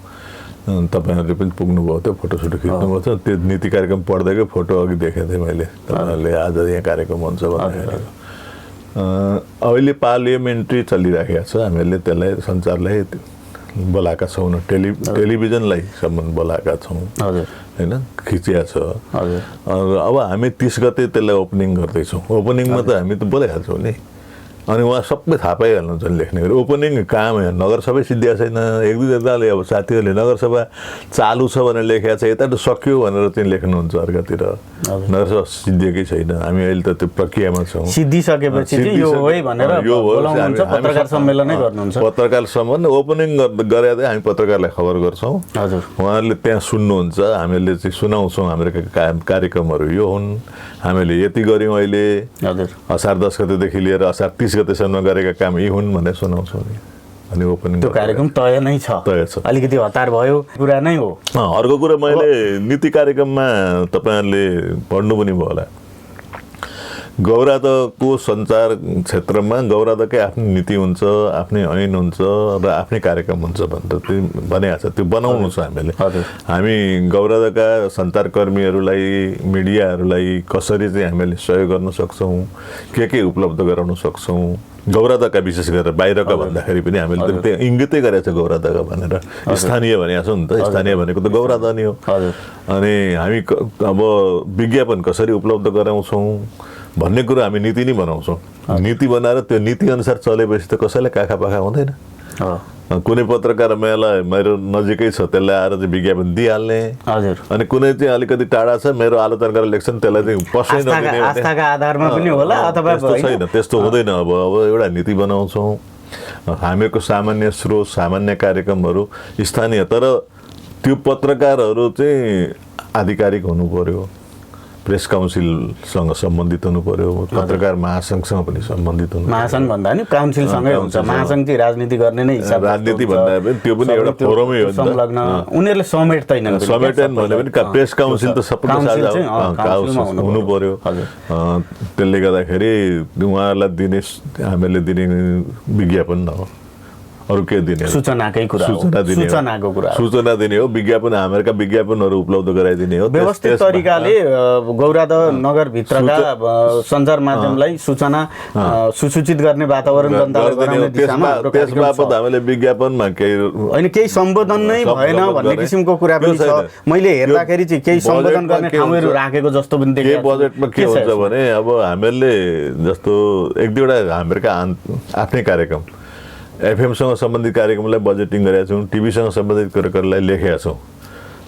तपाईँहरूले पनि पुग्नुभयो, त्यो फोटोसोटो खिच्नुभएको छ। त्यो नीति कार्यक्रम पढ्दैकै फोटो अघि देखेको थिएँ मैले, तपाईँहरूले आज यहाँ कार्यक्रम हुन्छ भनेर। अहिले पार्लियामेन्ट्री चलिराखेको छ, हामीले त्यसलाई सञ्चारलाई बोलाएका छौँ, टेलिभिजनलाई सम्म बोलाएका छौँ होइन, खिचिया छ। अब हामी 30 गते त्यसलाई ओपनिङ गर्दैछौँ। ओपनिङमा त हामी त बोलाइहाल्छौँ नि, अनि उहाँ सबै थाहा पाइहाल्नुहुन्छ लेख्ने गरी। ओपनिङ काम नगरसभा सिद्धिया छैन। 1-2 जनाले अब साथीहरूले नगरसभा चालु छ भनेर लेखेको छ, यता त सक्यो भनेर चाहिँ लेख्नुहुन्छ अर्कातिर। नगरसभा सिद्धिएकै छैन। हामी अहिले त त्यो प्रक्रियामा छौँ। सिद्धिसकेपछि यो हो है भनेर बोलाउनुहुन्छ, पत्रकार सम्मेलनै गर्नुहुन्छ। पत्रकार सम्मेलन ओपनिङ गरेर हामी पत्रकारलाई खबर गर्छौँ। हजुर, उहाँहरूले त्यहाँ सुन्नुहुन्छ, हामीले चाहिँ सुनाउँछौँ हाम्रो कार्यक्रमहरू यो हुन्, हामीले यति गऱ्यौँ अहिले, असार 10 गतेदेखि लिएर असार 30 गतेसम्म गरेका काम यी हुन् भनेर सुनाउँछौँ नि। अनि ओपनिङ त्यो कार्यक्रम तय नै छ। अलिकति हतार भयो कुरा नै हो। अर्को कुरा मैले नीति कार्यक्रममा तपाईँहरूले पढ्नु पनि भयो होला, गौरादको सञ्चार क्षेत्रमा गौरादकै आफ्नो नीति हुन्छ, आफ्नै ऐन हुन्छ र आफ्नै कार्यक्रम हुन्छ भनेर भनेको छ। त्यो बनाउनु छ हामीले। हामी गौरादका सञ्चारकर्मीहरूलाई, मिडियाहरूलाई कसरी चाहिँ हामीले सहयोग गर्न सक्छौँ, के उपलब्ध गराउन सक्छौँ, गौरादका विशेष गरेर बाहिरका भन्दाखेरि पनि हामीले त्यहाँ इङ्गितै गरेको छ गौरादका भनेर। स्थानीय भनेको छ नि त, स्थानीय भनेको त गौरादा नै हो। अनि हामी अब विज्ञापन कसरी उपलब्ध गराउँछौँ भन्ने कुरो हामी नीति नै बनाउँछौँ। नीति बनाएर त्यो नीति अनुसार चलेपछि त कसैलाई काखा पाखा हुँदैन। कुनै पत्रकार मेरो नजिकै छ त्यसलाई आएर चाहिँ विज्ञापन दिइहाल्ने हजुर अनि कुनै चाहिँ अलिकति टाढा छ मेरो आलोचना गरेर लेख्छन् त्यसलाई चाहिँ पस्नै नदिने आस्थाका आधारमा पनि होला अथवा छैन त्यस्तो हुँदैन अब एउटा नीति बनाउँछौँ हामीहरूको सामान्य स्रोत सामान्य कार्यक्रमहरू स्थानीय तर त्यो पत्रकारहरू चाहिँ आधिकारिक हुनु पर्यो प्रेस काउन्सिलसँग सम्बन्धित हुनु पर्यो पत्रकार महासङ्घसँग पनि सम्बन्धित हुनु महासङ्घ भन्दा नि काउन्सिलसँगै हुन्छ महासङ्घ चाहिँ राजनीति गर्ने नै हिसाब राजनीति भन्दा पनि त्यो पनि एउटा फोरमै हो संलग्न उनीहरूले समेट्दैनन् समेटेन भने पनि प्रेस काउन्सिल त सबैले हुनु पर्यो त्यसले गर्दाखेरि उहाँहरूलाई दिने हामीहरूले दिने विज्ञापन न हो अरू के दिने सूचनाकै कुरा सूचनाको कुरा सूचना दिने हो विज्ञापन हामीहरूका विज्ञापनहरू उपलब्ध गराइदिने हो व्यवस्थित तरिकाले गौरादह नगरभित्रका सञ्चार माध्यमलाई सूचना सुसूचित गर्ने वातावरण जनतालाई गराउने दिशामा त्यसबापत हामीले विज्ञापनमा केही सम्बोधन नै भएन भन्ने किसिमको कुरा पनि छ मैले हेर्दाखेरि चाहिँ केही सम्बोधन गर्ने ठाउँहरू राखेको जस्तो पनि देखेँ बजेटमा के हुन्छ भने अब हामीहरूले जस्तो एक दुईवटा हामीहरूका आफ्नै कार्यक्रम एफएमसँग सम्बन्धित कार्यक्रमलाई बजेटिङ गरेका छौँ टिभीसँग सम्बन्धित कार्यक्रमलाई लेखेका छौँ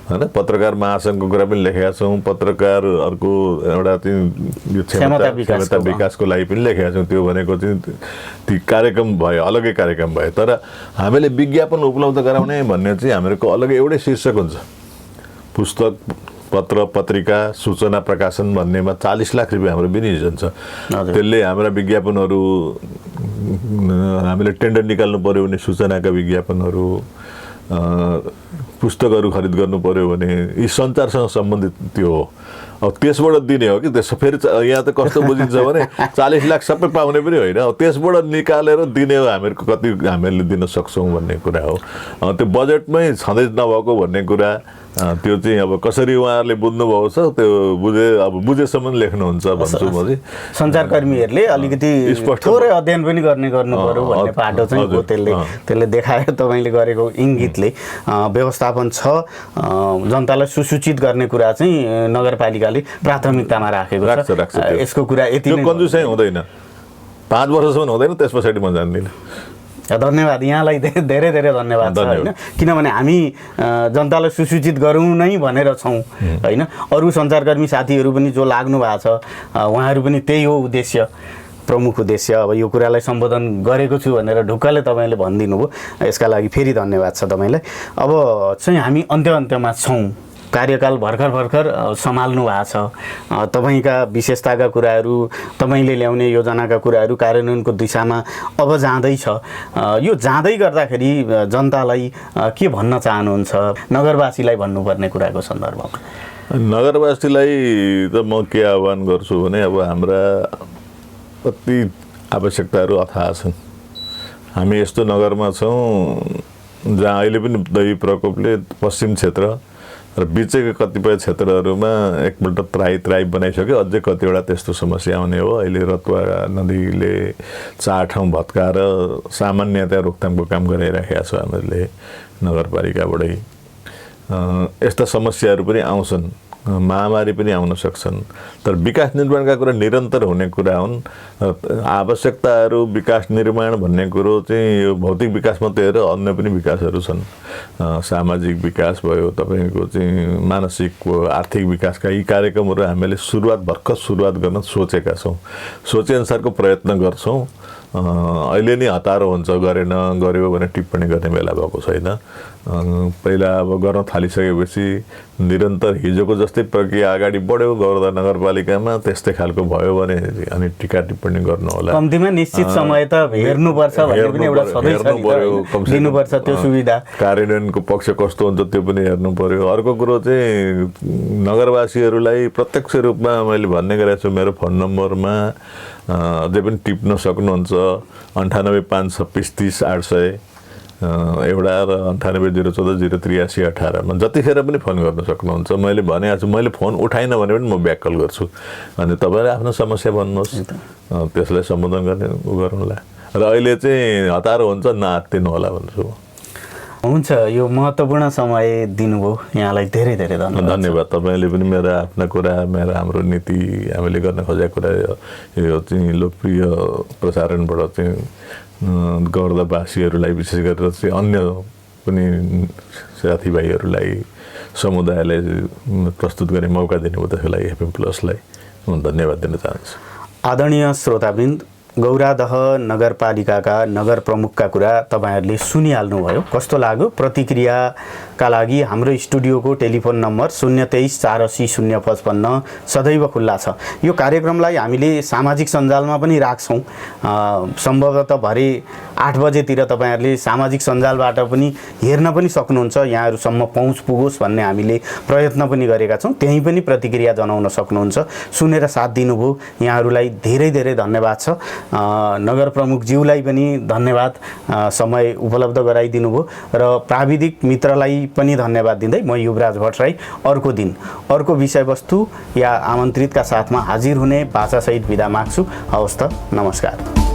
होइन पत्रकार महासङ्घको कुरा पनि लेखेका छौँ पत्रकारहरूको एउटा चाहिँ यो क्षमता विकासको लागि पनि लेखेका छौँ त्यो भनेको चाहिँ ती कार्यक्रम भयो अलग्गै कार्यक्रम भयो तर हामीले विज्ञापन उपलब्ध गराउने भन्ने चाहिँ हामीहरूको अलग्गै एउटै शीर्षक हुन्छ पुस्तक पत्र पत्रिका सूचना प्रकाशन भन्नेमा 40 लाख रुपियाँ हाम्रो विनियोजन छ त्यसले हाम्रा विज्ञापनहरू हामीले टेन्डर निकाल्नु पर्यो भने सूचनाका विज्ञापनहरू पुस्तकहरू खरिद गर्नु पर्यो भने यी सञ्चारसँग सम्बन्धित त्यो हो अब त्यसबाट दिने हो कि त्यसो फेरि यहाँ त कस्तो बुझिन्छ भने 40 लाख सबै पाउने पनि होइन त्यसबाट निकालेर दिने हो हामीहरूको कति हामीले दिन सक्छौँ भन्ने कुरा हो त्यो बजेटमै छँदै नभएको भन्ने कुरा त्यो चाहिँ अब कसरी उहाँहरूले बुझ्नुभएको छ त्यो बुझेसम्म लेख्नुहुन्छ भन्छु म चाहिँ सञ्चारकर्मीहरूले अलिकति थोरै अध्ययन पनि गर्नु पर्यो भन्ने पाटो चाहिँ हो त्यसले देखायो तपाईँले गरेको इङ्गितले व्यवस्थापन छ जनतालाई सुसूचित गर्ने कुरा चाहिँ नगरपालिकाले प्राथमिकतामा राखेको छ यसको कुरा यति नै कन्जुसै हुँदैन 5 वर्षसम्म हुँदैन त्यस पछाडि म जान्दिनँ धन्यवाद यहाँलाई धेरै धेरै धन्यवाद छ होइन किनभने हामी जनतालाई सुसूचित गरौँ नै भनेर छौँ होइन अरू सञ्चारकर्मी साथीहरू पनि जो लाग्नु भएको छ उहाँहरू पनि त्यही हो उद्देश्य प्रमुख उद्देश्य अब यो कुरालाई सम्बोधन गरेको छु भनेर ढुक्कले तपाईँले भनिदिनु भयो यसका लागि फेरि धन्यवाद छ तपाईँलाई अब चाहिँ हामी अन्त्यमा छौँ कार्यकाल भर्खर सम्हाल्नु भएको छ तपाईँका विशेषताका कुराहरू तपाईँले ल्याउने योजनाका कुराहरू कार्यान्वयनको दिशामा अब जाँदैछ यो जाँदै गर्दाखेरि जनतालाई के भन्न चाहनुहुन्छ नगरवासीलाई भन्नुपर्ने कुराको सन्दर्भमा नगरवासीलाई त म के आह्वान गर्छु भने अब हाम्रा कति आवश्यकताहरू अथाह छन् हामी यस्तो नगरमा छौँ जहाँ अहिले पनि दैवी प्रकोपले पश्चिम क्षेत्र र बिचैको कतिपय क्षेत्रहरूमा एकपल्ट त्राई बनाइसक्यो अझै कतिवटा त्यस्तो समस्या आउने हो अहिले रतुवा नदीले 4 ठाउँ भत्काएर सामान्यतया रोकथामको काम गरिराखेका छ हामीले नगरपालिकाबाटै यस्ता समस्याहरू पनि आउँछन् महामारी पनि आउन सक्छन् तर विकास निर्माणका कुरा निरन्तर हुने कुरा हुन् आवश्यकताहरू विकास निर्माण भन्ने कुरो चाहिँ यो भौतिक विकास मात्रै हो अन्य पनि विकासहरू छन् सामाजिक विकास भयो तपाईको चाहिँ मानसिक आर्थिक विकासका यी कार्यक्रमहरू हामीले भर्खर सुरुवात गर्न सोचेका छौँ सोचेअनुसारको प्रयत्न गर्छौँ अहिले नै हतारो हुन्छ गर्यो भने टिप्पणी गर्ने बेला भएको छैन पहिला अब गर्न थालिसकेपछि निरन्तर हिजोको जस्तै प्रक्रिया अगाडि बढ्यो गौरदह नगरपालिकामा त्यस्तै खालको भयो भने अनि टीका टिप्पणी गर्नु होला कम्तीमा निश्चित समय त हेर्नुपर्छ भन्ने पनि एउटा सधैँ छ दिनुपर्छ त्यो सुविधा कार्यान्वयनको पक्ष कस्तो हुन्छ त्यो पनि हेर्नु पर्यो अर्को कुरो चाहिँ नगरवासीहरूलाई प्रत्यक्ष रूपमा मैले भन्ने गरेको छु मेरो फोन नम्बरमा अझै पनि टिप्न सक्नुहुन्छ 9856300800 एउटा र 9804008318 मा जतिखेर पनि फोन गर्न सक्नुहुन्छ मैले भनेको छु मैले फोन उठाइन भने पनि म ब्याक कल गर्छु अनि तपाईहरुले आफ्नो समस्या भन्नुहोस् त्यसलाई सम्बोधन गर्ने गरौँला र अहिले चाहिँ हतारो हुन्छ नआत्तिनु होला भन्छु हुन्छ, यो महत्त्वपूर्ण समय दिनुभयो, यहाँलाई धेरै धेरै धन्यवाद। धन्यवाद। तपाईँले पनि मेरा आफ्ना कुरा, हाम्रो नीति, हामीले गर्न खोजेको कुरा यो चाहिँ लोकप्रिय प्रसारणबाट चाहिँ गर्दावासीहरूलाई विशेष गरेर चाहिँ अन्य पनि साथीभाइहरूलाई, समुदायलाई प्रस्तुत गर्ने मौका दिनुभयो, त्यसको लागि एफएम प्लसलाई म धन्यवाद दिन चाहन्छु। आदरणीय श्रोतावृन्द, गौरादह नगरपालिकाका नगर प्रमुखका कुरा तपाईहरूले सुनिहाल्नुभयो। कस्तो लाग्यो? प्रतिक्रियाका लागि हाम्रो स्टुडियोको टेलिफोन नम्बर 023-480-055 सदैव खुल्ला छ। यो कार्यक्रमलाई हामीले सामाजिक सञ्जालमा पनि राख्छौँ। सम्भवतः भरे 8 बजेतिर तपाईँहरूले सामाजिक सञ्जालबाट पनि हेर्न पनि सक्नुहुन्छ। यहाँहरूसम्म पहुँच पुगोस् भन्ने हामीले प्रयत्न पनि गरेका छौँ। त्यहीँ पनि प्रतिक्रिया जनाउन सक्नुहुन्छ। सुनेर साथ दिनुभयो, यहाँहरूलाई धेरै धेरै धन्यवाद छ। नगर प्रमुखज्यूलाई पनि धन्यवाद, समय उपलब्ध गराइदिनु भयो, र प्राविधिक मित्रलाई पनि धन्यवाद दिँदै म युवराज भट्टराई अर्को दिन अर्को विषयवस्तु या आमन्त्रितका साथमा हाजिर हुने बाचासहित बिदा माग्छु। हवस् त, नमस्कार।